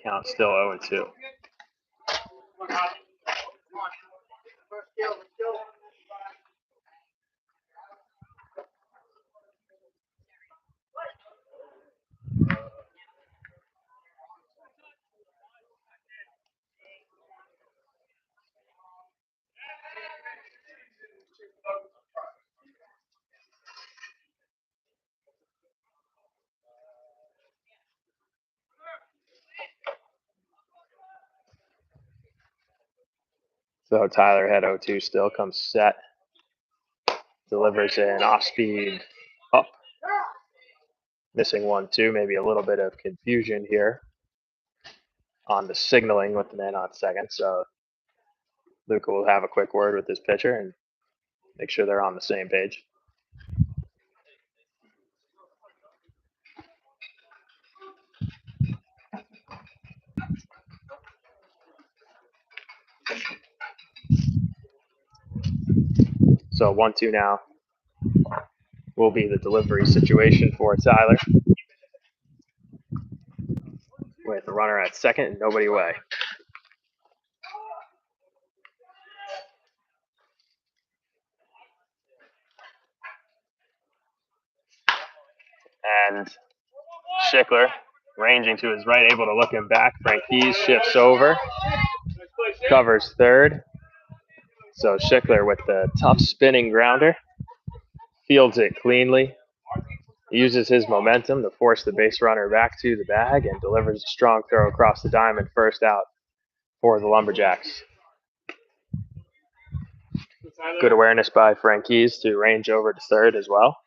Count still 0-2. So Tyler had 0-2 still, comes set. Delivers an off-speed up. Missing 1-2, maybe a little bit of confusion here on the signaling with the man on second. So Luca will have a quick word with his pitcher and make sure they're on the same page. So 1-2 now will be the delivery situation for Tyler. With the runner at second and nobody away. And Schickler, ranging to his right, able to look him back. Franquise shifts over, covers third. So Schickler with the tough spinning grounder, fields it cleanly, uses his momentum to force the base runner back to the bag, and delivers a strong throw across the diamond, first out for the Lumberjacks. Good awareness by Franquise to range over to third as well,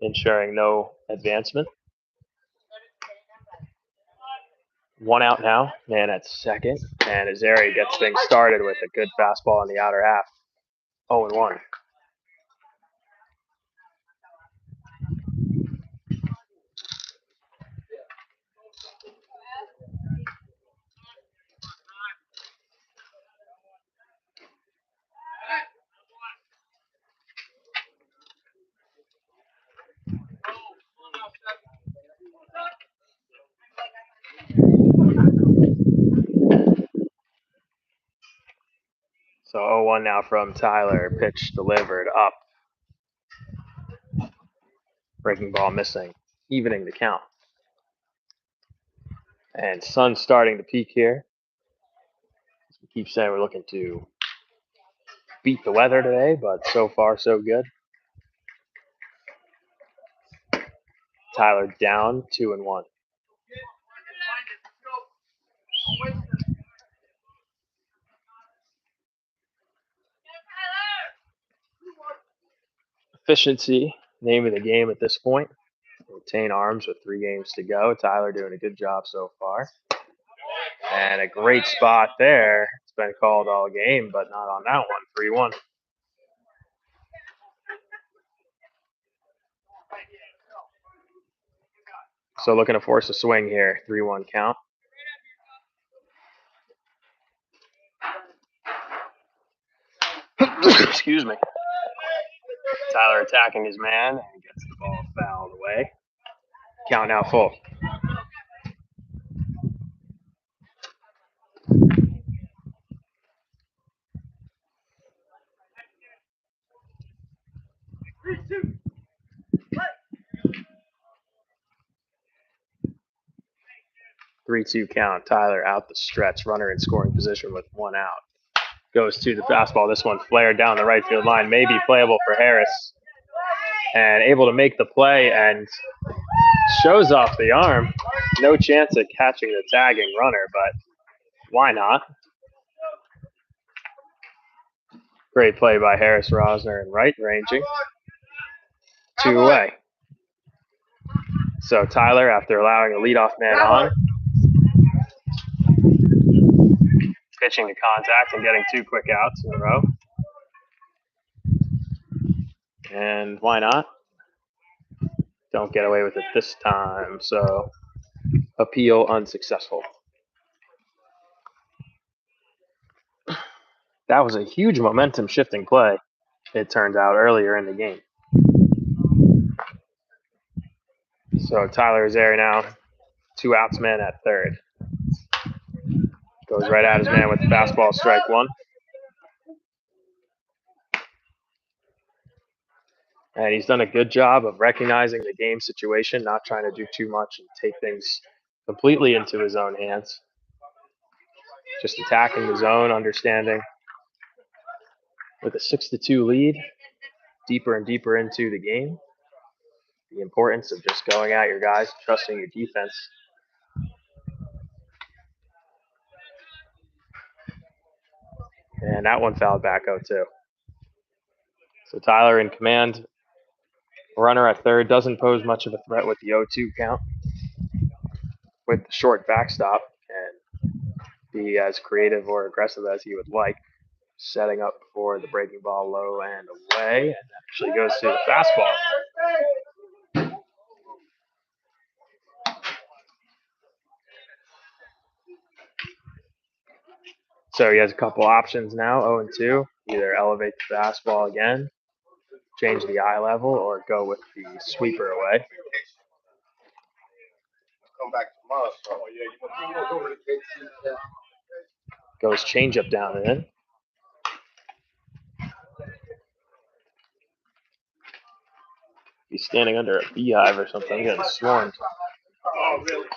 ensuring no advancement. 1 out now, man at second, and Azari gets things started with a good fastball in the outer half. 0-1. So 0-1 now from Tyler. Pitch delivered up. Breaking ball missing, evening the count. And sun starting to peak here. As we keep saying, we're looking to beat the weather today, but so far so good. Tyler down 2-1. Efficiency, name of the game at this point. Retain arms with 3 games to go. Tyler doing a good job so far. And a great spot there. It's been called all game, but not on that one. 3-1. So looking to force a swing here. 3-1 count. Excuse me. Tyler attacking his man and gets the ball fouled away. Count now full. Three-two count. Tyler out the stretch. Runner in scoring position with 1 out. Goes to the fastball. This one flared down the right field line. Maybe playable for Harris. And able to make the play and shows off the arm. No chance at catching the tagging runner, but why not? Great play by Harris Rosner and right ranging. 2 away. So Tyler, after allowing a leadoff man on, pitching to contact and getting 2 quick outs in a row. And why not? Don't get away with it this time. So appeal unsuccessful. That was a huge momentum shifting play, it turned out, earlier in the game. So Tyler is there now. 2 outs man at third. Goes right at his man with the fastball, strike 1. And he's done a good job of recognizing the game situation, not trying to do too much and take things completely into his own hands. Just attacking the zone, understanding with a 6-2 lead, deeper and deeper into the game, the importance of just going at your guys, trusting your defense. And that one fouled back 0-2. So Tyler in command. Runner at third doesn't pose much of a threat with the 0-2 count. With the short backstop and be as creative or aggressive as he would like. Setting up for the breaking ball low and away. And actually goes to the fastball. So he has a couple options now, 0-2. Either elevate the fastball again, change the eye level, or go with the sweeper away. Come back tomorrow, so yeah, Goes changeup down and in. He's standing under a beehive or something, getting swarmed. Oh, really?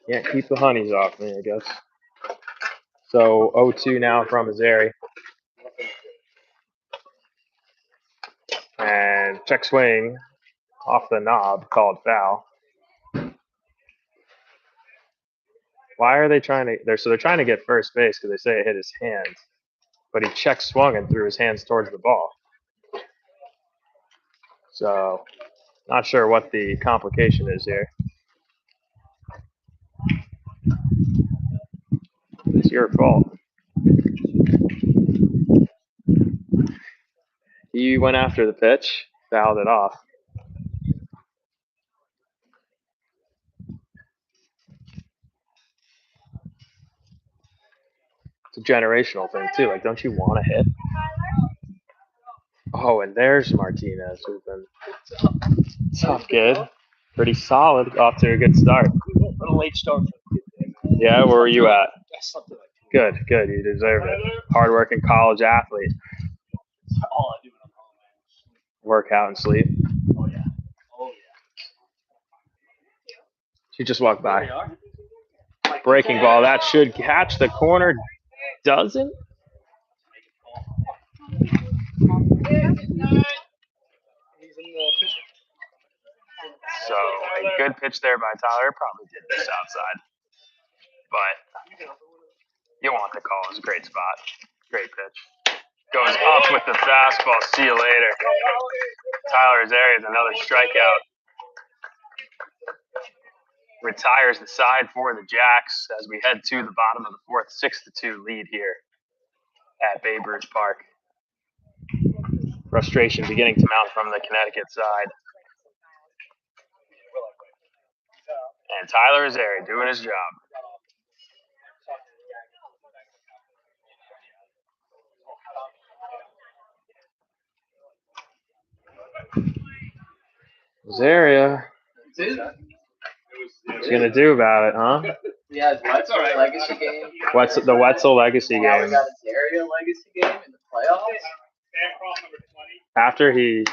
Can't keep the honeys off me, I guess. So 0-2 now from Azeri. And check swing off the knob, called foul. Why are they trying to? They're trying to get first base because they say it hit his hand, but he check swung and threw his hands towards the ball. So not sure what the complication is here. It's your fault. He went after the pitch, fouled it off. It's a generational thing too. Like, don't you want to hit? Oh, and there's Martinez, who's been tough kid. Pretty solid, off to a good start. What a late start. Yeah, where were you at? Something like Good. You deserve it. Hardworking college athlete. all I do when I'm home. Work out and sleep. Oh yeah. She just walked by. Breaking ball. That should catch the corner. Doesn't? So a good pitch there by Tyler. Probably did this outside. But you want the call. It was a great spot. Great pitch. Goes up with the fastball. See you later. Tyler Azeri is another strikeout. retires the side for the Jacks as we head to the bottom of the fourth, 6-2 lead here at Babe Ruth Park. Frustration beginning to mount from the Connecticut side. And Tyler Azari doing his job. Azaria. What's he gonna do about it, huh? Yeah, Wetzel legacy game. What's the Wetzel legacy Now we game? got a Dario legacy game in the playoffs. After he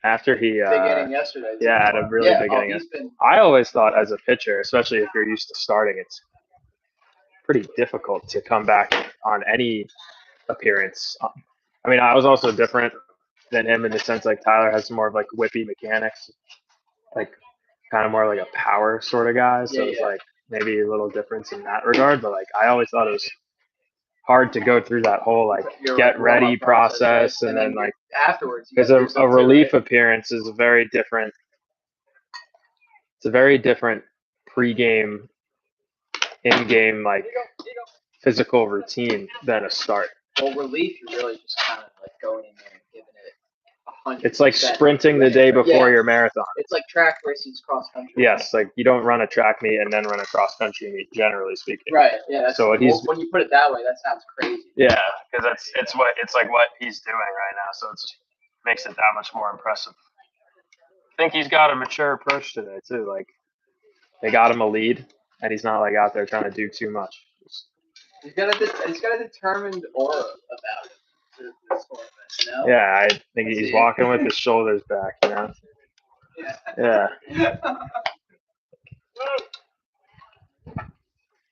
Big inning yesterday. too. yeah, had a really big inning. He's been I always thought as a pitcher, especially if you're used to starting, it's pretty difficult to come back on any appearance. I mean, I was also different than him in the sense like Tyler has some more of like whippy mechanics, like kind of more like a power sort of guy. So it's like maybe a little difference in that regard. But like I always thought it was hard to go through that whole like get ready process and then like afterwards. because a relief appearance is a very different. It's a very different pregame, in-game like physical routine than a start. Well, relief, you're really just kind of like going in there and giving it 100%. It's like sprinting the day before your marathon. It's like track racing's cross country. Yes, like you don't run a track meet and then run a cross country meet, generally speaking. Right. Yeah. That's, So when you put it that way, that sounds crazy. Yeah, because it's like what he's doing right now, so it just makes it that much more impressive. I think he's got a mature approach today too. Like they got him a lead, and he's not like out there trying to do too much. He's got a determined aura about it. This sort of it, you know? Yeah, I think he's walking with his shoulders back. You know. Yeah.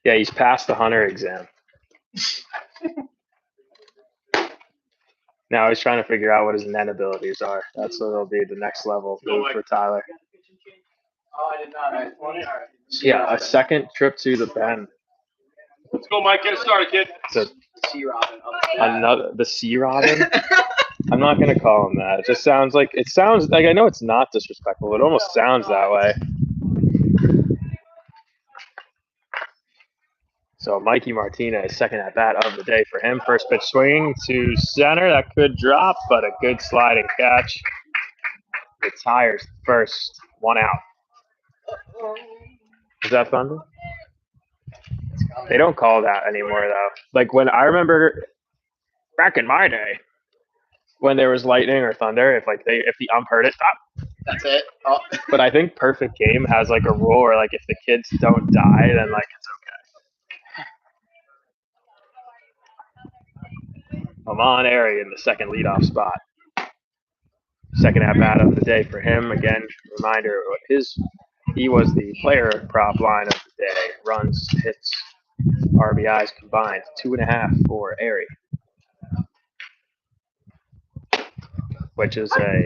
Yeah, he's passed the hunter exam. Now he's trying to figure out what his net abilities are. That's what will be the next level for Tyler. Oh, I did not. All right. Yeah, a second trip to the Bend. Let's go, Mike. Get it started, kid. It's Sea Robin. the Sea Robin. I'm not gonna call him that. It sounds like I know it's not disrespectful. It almost sounds that way. So Mikey Martinez, second at bat of the day for him. First pitch swinging to center. That could drop, but a good sliding catch. Retires first. 1 out. Is that thunder? They don't call that anymore though. Like when I remember back in my day, when there was lightning or thunder, if the ump heard it, stop. That's it. Oh. But I think Perfect Game has like a rule where like if the kids don't die, then like it's okay. Amon Airy in the second leadoff spot. Second at bat of the day for him. Again, reminder he was the player prop line of the day. Runs, hits, RBIs combined, 2.5 for Airy, which is a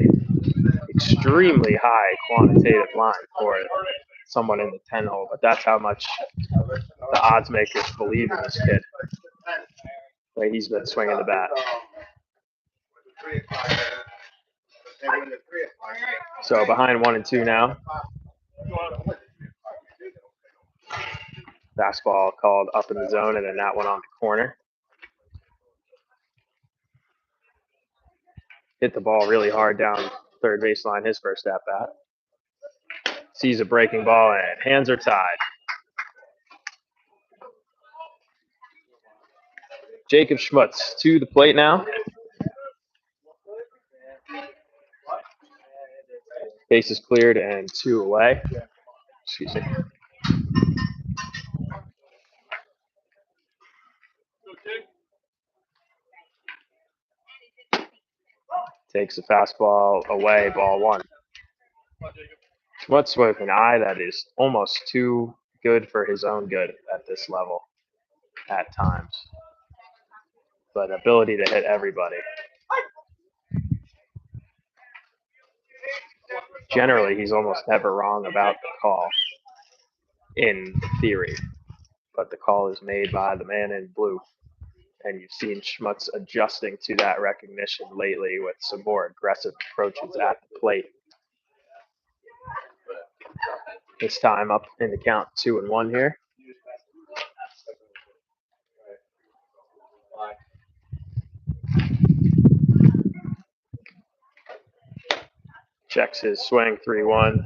extremely high quantitative line for someone in the 10 hole. But that's how much the odds makers believe in this kid. The way he's been swinging the bat. So behind 1 and 2 now. Fastball called up in the zone and then that one on the corner. Hit the ball really hard down third baseline his first at bat. Sees a breaking ball and hands are tied. Jacob Schmutz to the plate now. Bases cleared and 2 away. Excuse me. Takes a fastball away, ball 1. Schmutz with an eye that is almost too good for his own good at this level at times. But ability to hit everybody. Generally, he's almost never wrong about the call, in theory. But the call is made by the man in blue. And you've seen Schmutz adjusting to that recognition lately with some more aggressive approaches at the plate. This time up in the count 2-1 here. Checks his swing 3-1.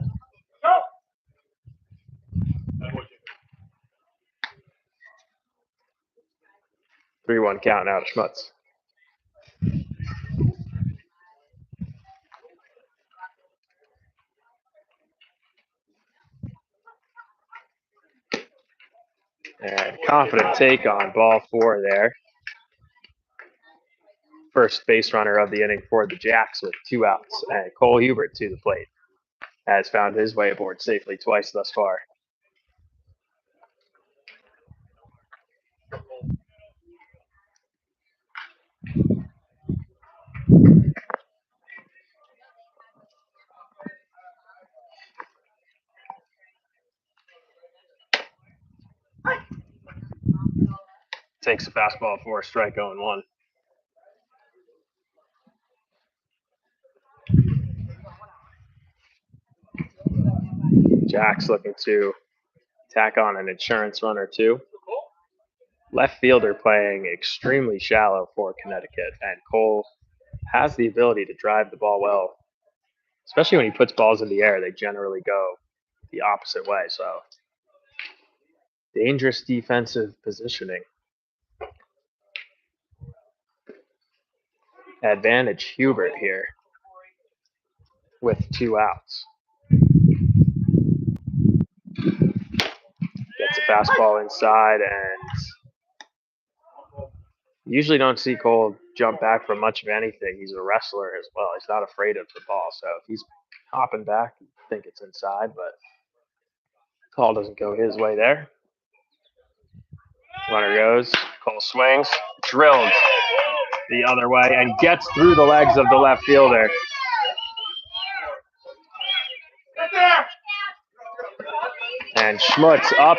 3-1 count out of Schmutz. And confident take on ball 4 there. First base runner of the inning for the Jacks with 2 outs. And Cole Hubert to the plate has found his way aboard safely twice thus far. Takes a fastball for a strike 0-1. Jack's looking to tack on an insurance run or two. Left fielder playing extremely shallow for Connecticut, and Cole has the ability to drive the ball well. Especially when he puts balls in the air, they generally go the opposite way. So dangerous defensive positioning. Advantage Hubert here with 2 outs. Gets a fastball inside, and usually don't see Cole jump back from much of anything. He's a wrestler as well. He's not afraid of the ball. So if he's hopping back, I think it's inside, but call doesn't go his way there. Runner goes, Cole swings, drilled the other way, and gets through the legs of the left fielder. And Schmutz up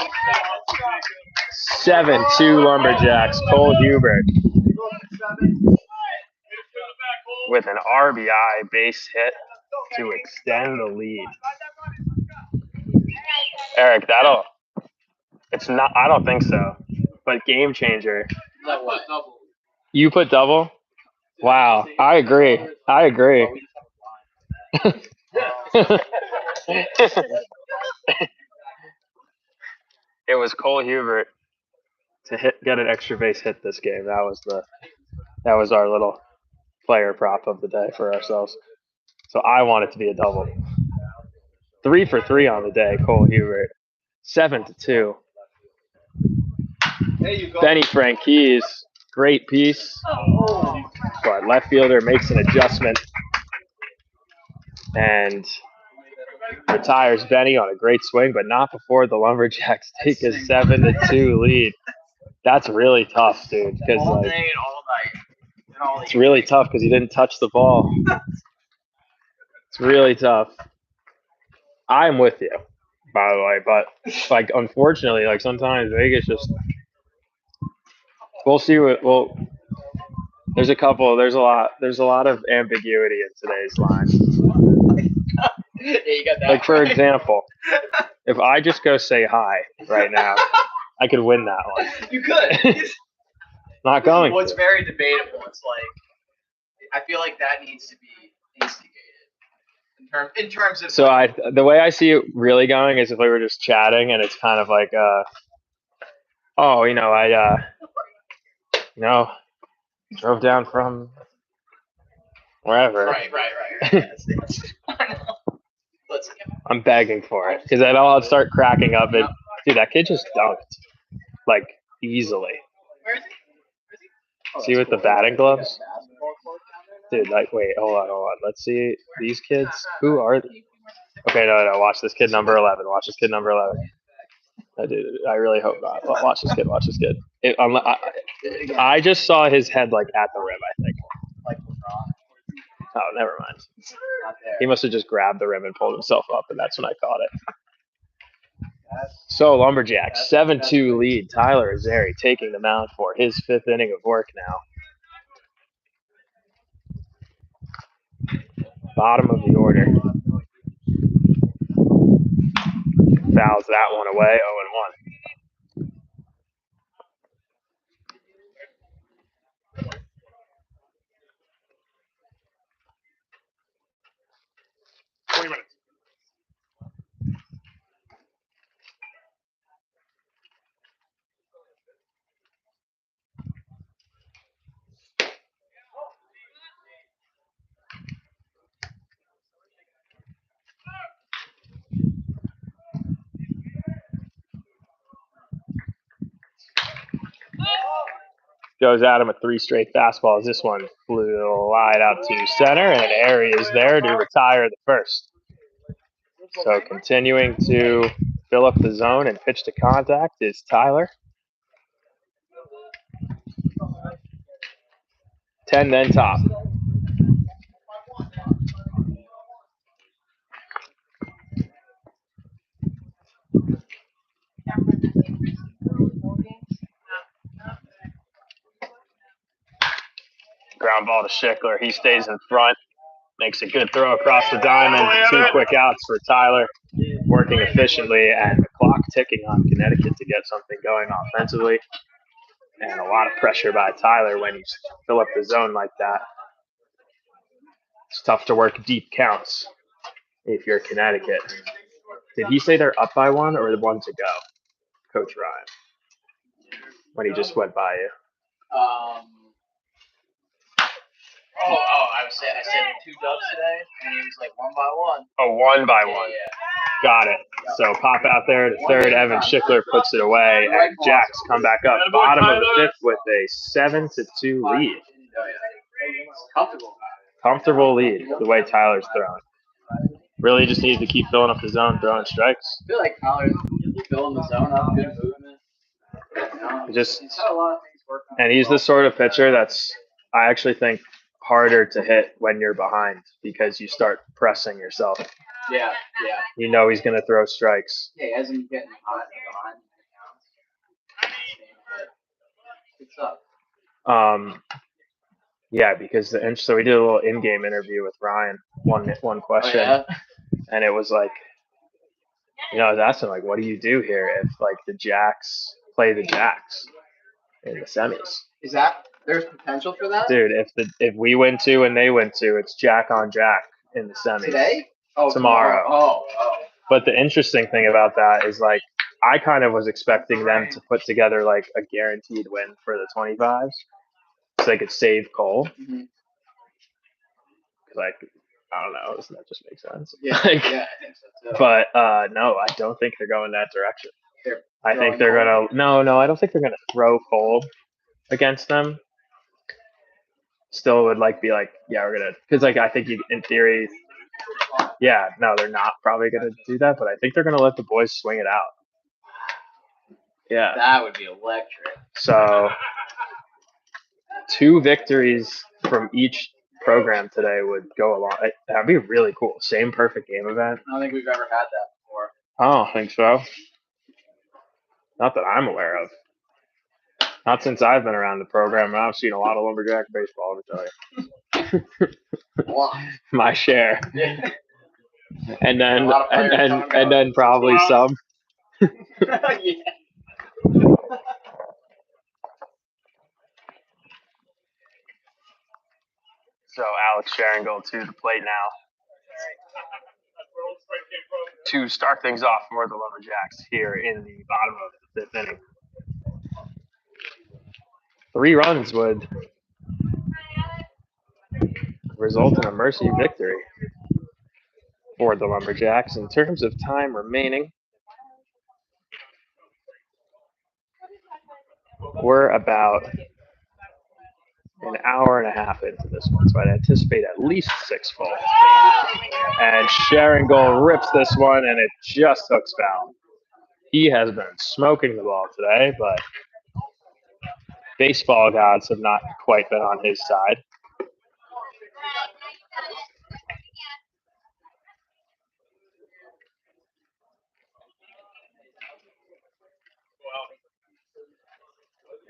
7-2 Lumberjacks. Cole Hubert with an RBI base hit to extend the lead. Eric, it's not, I don't think so, but game changer. You put double? Wow, I agree. It was Cole Hubert to get an extra base hit this game. That was our little player prop of the day for ourselves. So I want it to be a double. 3 for 3 on the day, Cole Hubert. 7-2. Benny Franquise, great piece. But left fielder makes an adjustment and retires Benny on a great swing, but not before the Lumberjacks take a 7-2 lead. That's really tough, dude. Because it's really tough because he didn't touch the ball. It's really tough. I'm with you, by the way, but unfortunately, sometimes Vegas just. We'll see what. Well, there's a lot of ambiguity in today's line. Yeah, you got that. For example, if I just go say hi right now, I could win that one. You could. Not going. Well, it's very debatable. It's I feel like that needs to be instigated in terms of. So the way I see it really going is if we were just chatting and it's kind of like, drove down from wherever. Right. Yes. I'm begging for it because then I'll start cracking up. And dude, that kid just dunked easily. Where is he? See with the batting gloves, dude. Wait, hold on. Let's see these kids. Who are they? Okay, no. Watch this kid number 11. Dude, I really hope not. Watch this kid. I just saw his head at the rim, I think. Oh, never mind. He must have just grabbed the rim and pulled himself up, and that's when I caught it. So, Lumberjacks, 7-2 lead. Tyler Azeri taking the mound for his 5th inning of work now. Bottom of the order. Fouls that one away, 0-1. 20 minutes. Goes at him with 3 straight fastballs. This one flew wide out to center, and Airy is there to retire the first. So continuing to fill up the zone and pitch to contact is Tyler. 10 then top. Ground ball to Schickler. He stays in front. Makes a good throw across the diamond. 2 quick outs for Tyler. Working efficiently and the clock ticking on Connecticut to get something going offensively. And a lot of pressure by Tyler when you fill up the zone like that. It's tough to work deep counts if you're Connecticut. Did he say they're up by 1 or 1 to go, Coach Ryan? When he just went by you. I said 2 dubs today, and he was like 1 by 1. Oh, 1 by 1. Yeah. Got it. So pop out there to third. Evan Schickler puts it away, and Jacks come back up bottom of the 5th with a 7-2 lead. Comfortable. Comfortable lead the way Tyler's throwing. Really just needs to keep filling up the zone, throwing strikes. I feel like Tyler's filling the zone up, good movement. He's got a lot of things working. And he's the sort of pitcher that's, I actually think, harder to hit when you're behind because you start pressing yourself. Yeah. You know he's going to throw strikes. Yeah, as in getting hot behind. What's up? Yeah, because so we did a little in-game interview with Ryan. One question, and it was like, I was asking like, what do you do here if like the Jacks play the Jacks in the semis? Is that there's potential for that? Dude, if we win 2 and they win 2, it's Jack on Jack in the semis. Today? Oh, tomorrow. Oh. But the interesting thing about that is like I kind of was expecting them to put together like a guaranteed win for the 25s so they could save Cole. Mm-hmm. Like, I don't know, doesn't that just make sense? Yeah, like, I think so too. But no, I don't think they're going that direction. I think they're Cole? no, I don't think they're gonna throw Cole against them. Still would like be like, yeah, we're gonna, because like I think you, in theory, yeah, no, they're not probably gonna do that, but I think they're gonna let the boys swing it out. Yeah. That would be electric. So 2 victories from each program today would go a lot. That'd be really cool. Same perfect game event. I don't think we've ever had that before. I don't think so. Not that I'm aware of. Not since I've been around the program. I've seen a lot of Lumberjack baseball, I'll tell you. My share. Yeah. And then probably some. Yeah. So Alex Sharingle to the plate now to start things off for the Lumberjacks here in the bottom of the 5th inning. 3 runs would result in a mercy victory for the Lumberjacks. In terms of time remaining, we're about an hour and a half into this one, so I'd anticipate at least 6 full. And Sharingle rips this one, and it just hooks foul. He has been smoking the ball today, but baseball gods have not quite been on his side.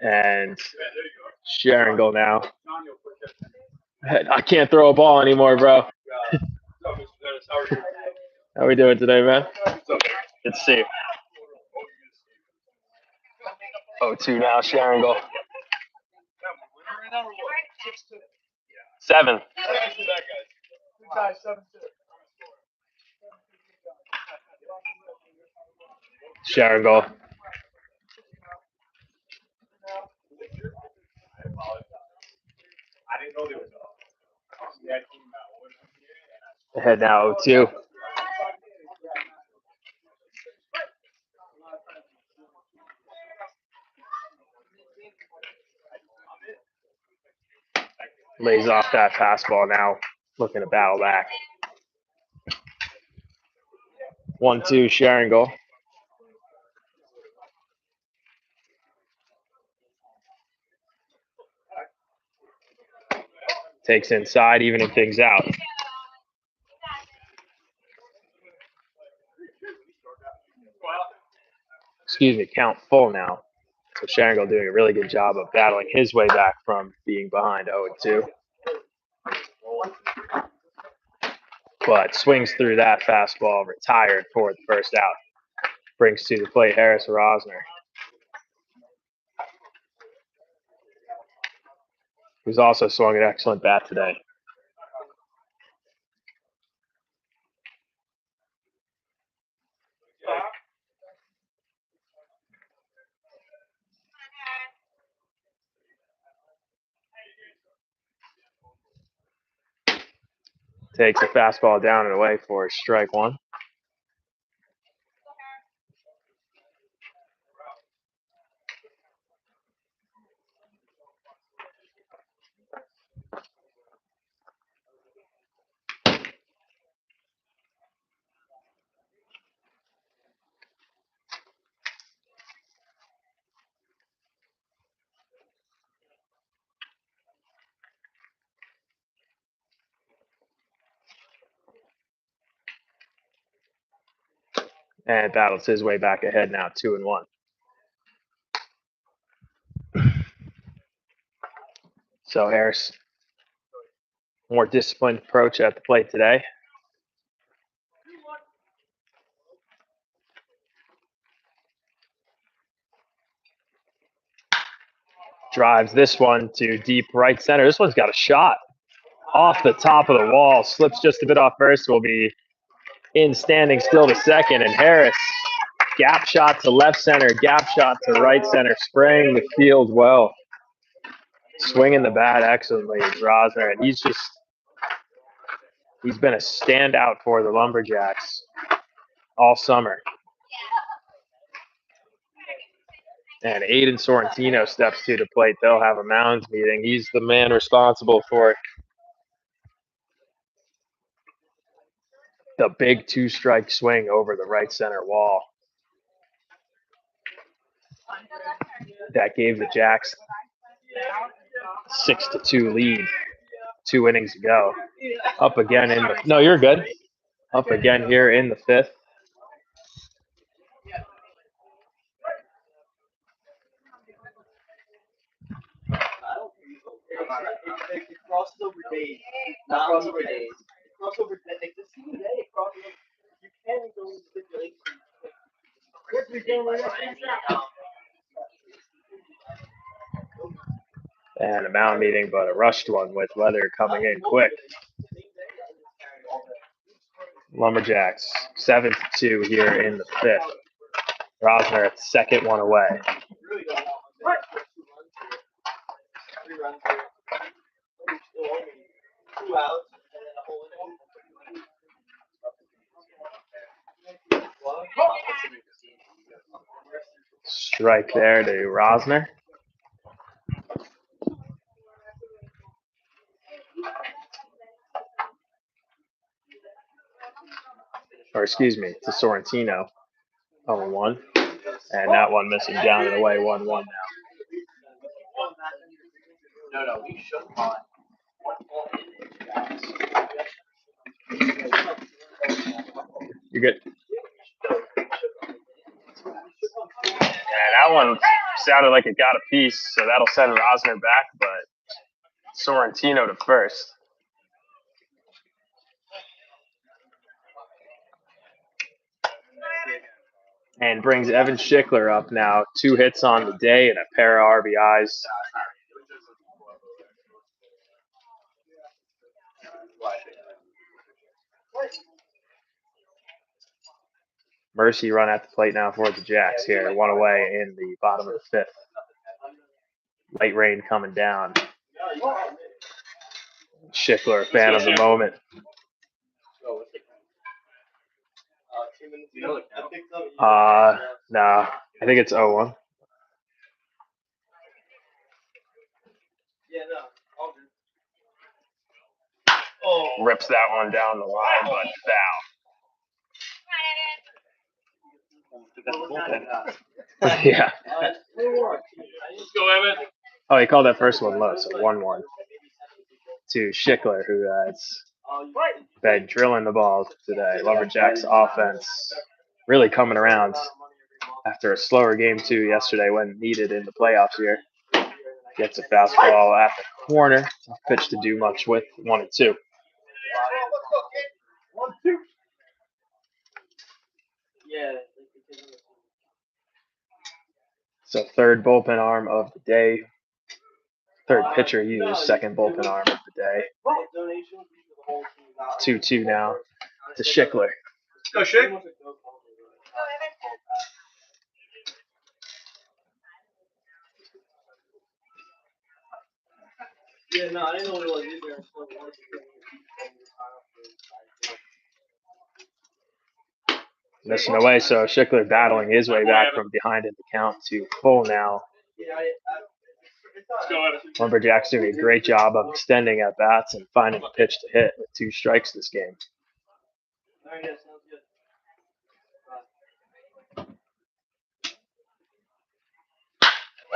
And Sharingle now. I can't throw a ball anymore, bro. How we doing today, man? Good to see you. 0-2 now, Sharon goal. 7. Good guys, 7-2. Sharon goal. I didn't know there was Ahead now, 0-2. Lays off that fastball now, looking to battle back. 1-2, Sharon goal. Takes inside, evening things out. Excuse me, count full now. So Sharon goal doing a really good job of battling his way back from being behind 0-2. But swings through that fastball, retired for the first out. Brings to the plate Harris Rosner, who's also swung an excellent bat today. Takes a fastball down and away for strike 1. And battles his way back ahead now, 2-1. So Harris, more disciplined approach at the plate today. Drives this one to deep right center. This one's got a shot off the top of the wall. Slips just a bit off first. Will be in standing still to second. And Harris, gap shot to left center, gap shot to right center, spraying the field well. Swinging the bat excellently is Rosner. And he's been a standout for the Lumberjacks all summer. And Aiden Sorrentino steps to the plate. They'll have a mounds meeting. He's the man responsible for the big 2-strike swing over the right center wall that gave the Jacks 6-2 lead 2 innings ago. Up again in the – no, you're good. Up again here in the 5th. Crossover days. Not crossover days. Crossover days. Like this today, crossover. You can't go in stipulations. And a mound meeting, but a rushed one with weather coming in quick. Lumberjacks 7-2 here in the 5th. Rosner at the second one away. Strike there to Rosner. Or excuse me, to Sorrentino. 0-1. And that one missing down and away, 1-1 now. No, we should not. You're good. And that one sounded like it got a piece, so that'll send Rosner back, but Sorrentino to first. and brings Evan Schickler up now. 2 hits on the day and a pair of RBIs. Mercy run at the plate now for the Jacks here. 1 away in the bottom of the 5th. Light rain coming down. Schickler, fan of the moment. No, I think it's 0-1. Rips that one down the line, but foul. Yeah. Let's go, Evan. Oh, he called that first one low, so 1-1 to Schickler, who has been drilling the ball today. Lumberjacks offense really coming around after a slower game 2 yesterday when needed in the playoffs here. Gets a fastball at the corner. Tough pitch to do much with. 1-2. So 3rd bullpen arm of the day. 3rd pitcher used, 2nd bullpen arm of the day. 2-2 now to Schickler. Go, Shake. Yeah, no, I didn't know what it was either. Missing away, so Schickler battling his way back from behind in the count to full now. Let's go, Evan. Lumberjacks doing a great job of extending at bats and finding a pitch to hit with 2 strikes this game.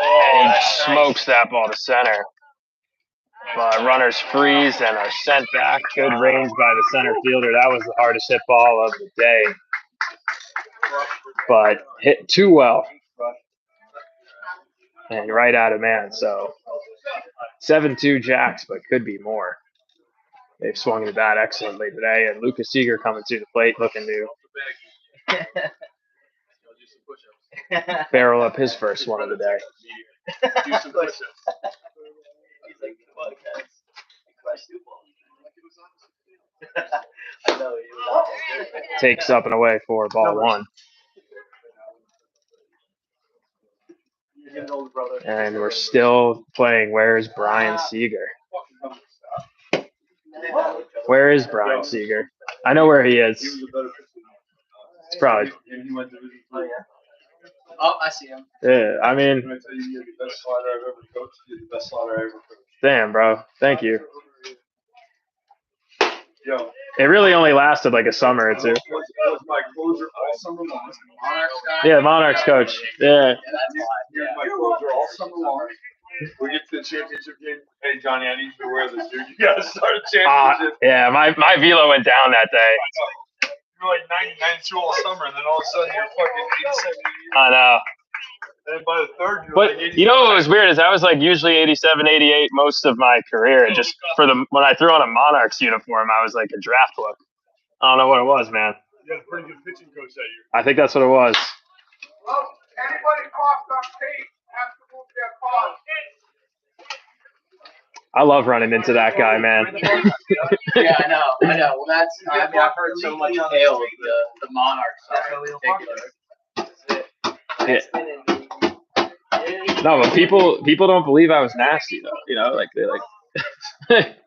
And he smokes that ball to center. But runners freeze and are sent back. Good range by the center fielder. That was the hardest hit ball of the day. But hit too well. And right out of man. So 7-2 Jacks, but could be more. They've swung the bat excellently today. And Lucas Seeger coming to the plate looking to barrel up his first one of the day. Do some push-ups. Takes up and away for ball 1. And we're still playing Where's Brian Seeger? Where is Brian Seeger? I know where he is. It's probably. Oh, I see him. Yeah, I mean. Damn, bro. Thank you. It really only lasted like a summer or 2. Yeah, Monarchs coach. Yeah. We get to the championship game. Hey, Johnny, I need you to wear this, dude. You gotta start a championship. Yeah, my velo went down that day. You're like 90, 92 all summer, and then all of a sudden you're fucking 87, 88. I know. And by the 3rd, you're But like 85. you know what was weird is I was like usually 87, 88 most of my career. And just when I threw on a Monarchs uniform, I was like a draft look. I don't know what it was, man. You had a pretty good pitching coach that year. I think that's what it was. Well, anybody coughed on tape has to move their cause. I love running into that guy, man. Yeah, I know. Well, that's, I mean, I've heard so much tale of the Monarchs in particular. No, but people don't believe I was nasty though. You know, like they like.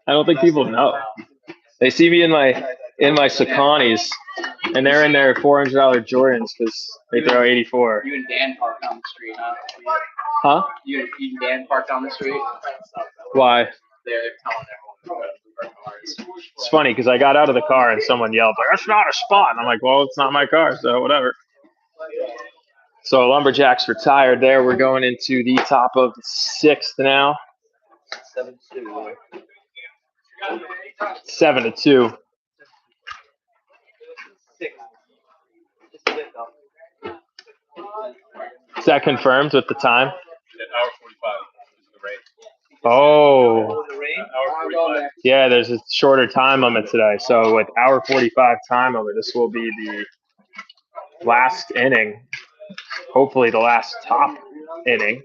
I don't think people know. They see me in my Sauconys, and they're in their $400 Jordans because they throw 84. You and Dan parked on the street, huh? Huh? You and Dan parked on the street? Why? They're telling everyone. It's funny because I got out of the car and someone yelled, like, "That's not a spot." And I'm like, "Well, it's not my car, so whatever." So Lumberjacks retired there. We're going into the top of the 6th now. 7-2. Is that confirmed with the time? Hour 45 is the rate. Oh. Hour 45. Yeah, there's a shorter time limit today. So with hour 45 time limit, this will be the last inning, hopefully the last top inning.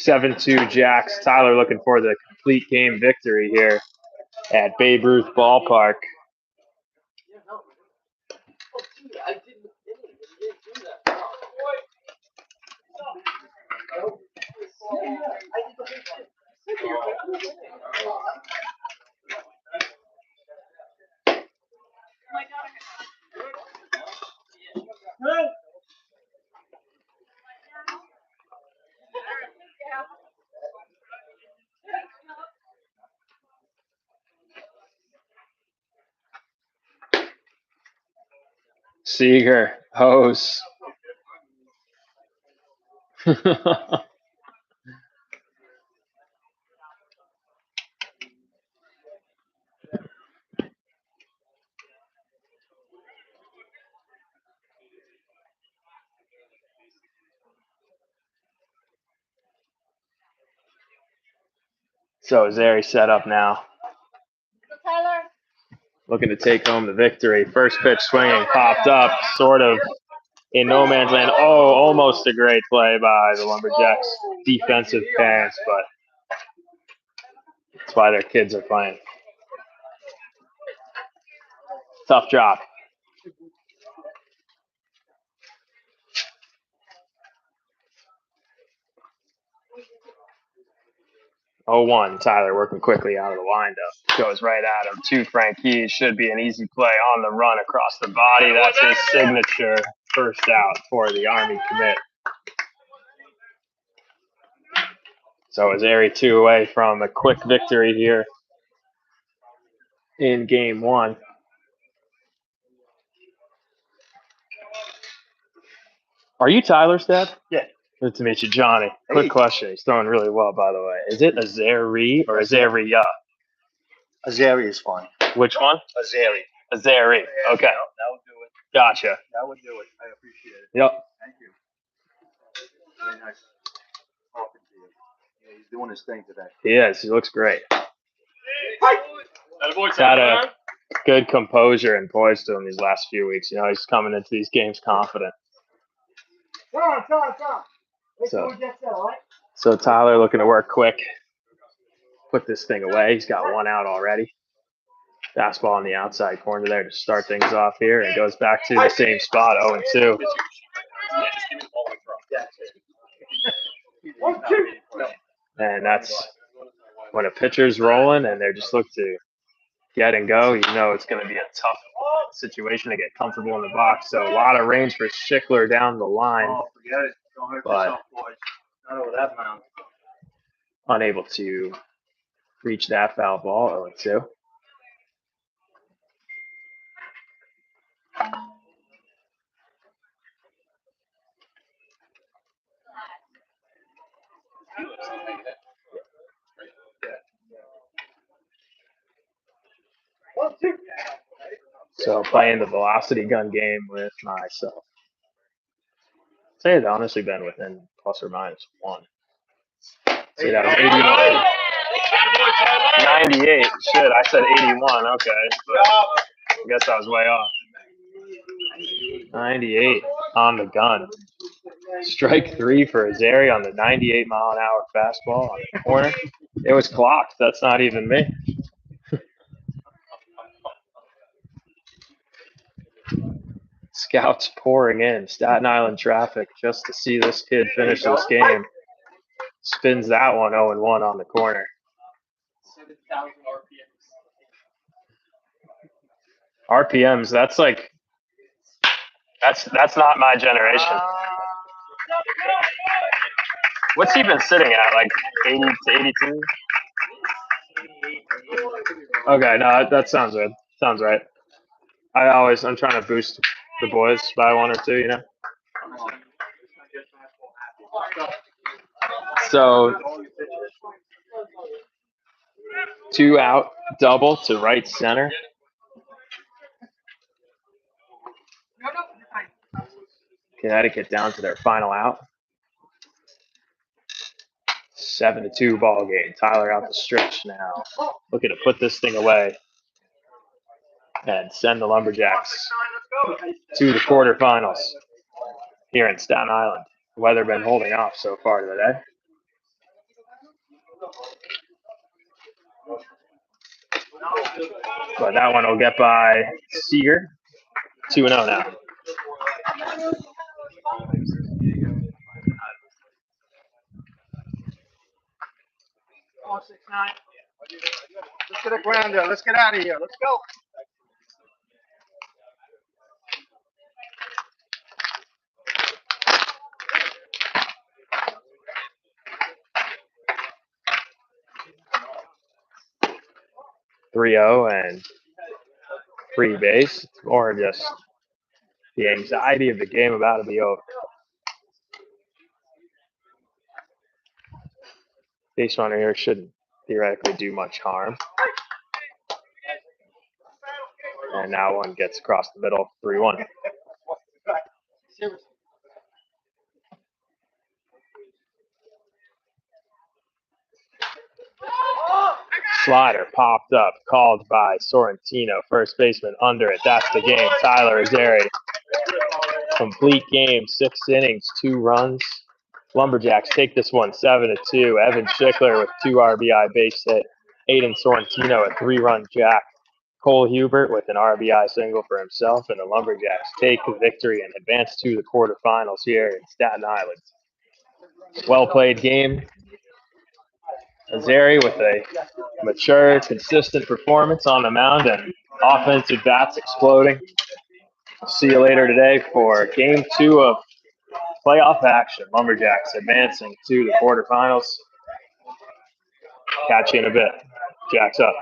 7-2 Jacks. Tyler looking for the complete game victory here at Babe Ruth Ballpark. Seager, Hose. So Zary set up now. Looking to take home the victory. First pitch swinging, popped up, sort of in no man's land. Oh, almost a great play by the Lumberjacks defensive parents, but that's why their kids are playing. Tough drop. 0-1. Tyler working quickly out of the windup. Goes right at him. 2 Frankie. Should be an easy play on the run across the body. That's his signature first out for the Army commit. So is Airy 2 away from a quick victory here in game 1. Are you Tyler's dad? Yeah. Good to meet you, Johnny. Quick Hey. question. He's throwing really well, by the way. Is it Azari or Azaria? Azari is fine. Which one? Azari. Azari. Okay. That would do it. Gotcha. That would do it. I appreciate it. Yep. Thank you. Very nice talking to you. Yeah, he's doing his thing today. He is. He looks great. Attaboy, He's had Tyler. a good composure and poise to him these last few weeks. You know, he's coming into these games confident. So Tyler looking to work quick. Put this thing away. He's got 1 out already. Fastball on the outside corner there to start things off here. And goes back to the same spot, 0-2. And that's when a pitcher's rolling and they're just look to get and go. You know it's going to be a tough situation to get comfortable in the box. So a lot of range for Schickler down the line. Oh, forget it. Don't hurt But- yourself, boys. Not over that mound. Unable to reach that foul ball, 0-2. So playing the velocity gun game with myself. I'd say it's honestly been within plus or minus 1. See, that was 81. 98. Shit, I said 81. Okay. But I guess I was way off. 98 on the gun. Strike 3 for Azari on the 98-mile-an-hour fastball on the corner. It was clocked. That's not even me. Scouts pouring in, Staten Island traffic just to see this kid finish this game. Spins that one 0-1 on the corner. 7,000 RPMs. RPMs, that's like, that's not my generation. What's he been sitting at, like 80 to 82? Okay, no, that sounds good. Sounds right. I'm trying to boost the boys by 1 or 2, you know? So 2 out, double to right center. Connecticut down to their final out. 7-2 ball game. Tyler out the stretch now. Looking to put this thing away. and send the Lumberjacks to the quarterfinals here in Staten Island. Weather been holding off so far today. But that one will get by Seeger. 2-0 now. On 6-9. Let's get a grounder. Let's get out of here. Let's go. And free base. It's more just the anxiety of the game about to be over. Base runner here shouldn't theoretically do much harm. And now one gets across the middle, 3-1. Slider popped up, called by Sorrentino. First baseman under it. That's the game. Tyler Azeri. Complete game, 6 innings, 2 runs. Lumberjacks take this one 7-2. Evan Schickler with 2 RBI base hit. Aiden Sorrentino a 3-run jack. Cole Hubert with an RBI single for himself, and the Lumberjacks take the victory and advance to the quarterfinals here in Staten Island. Well played game. Azeri with a mature, consistent performance on the mound and offensive bats exploding. See you later today for game 2 of playoff action. Lumberjacks advancing to the quarterfinals. Catch you in a bit. Jacks up.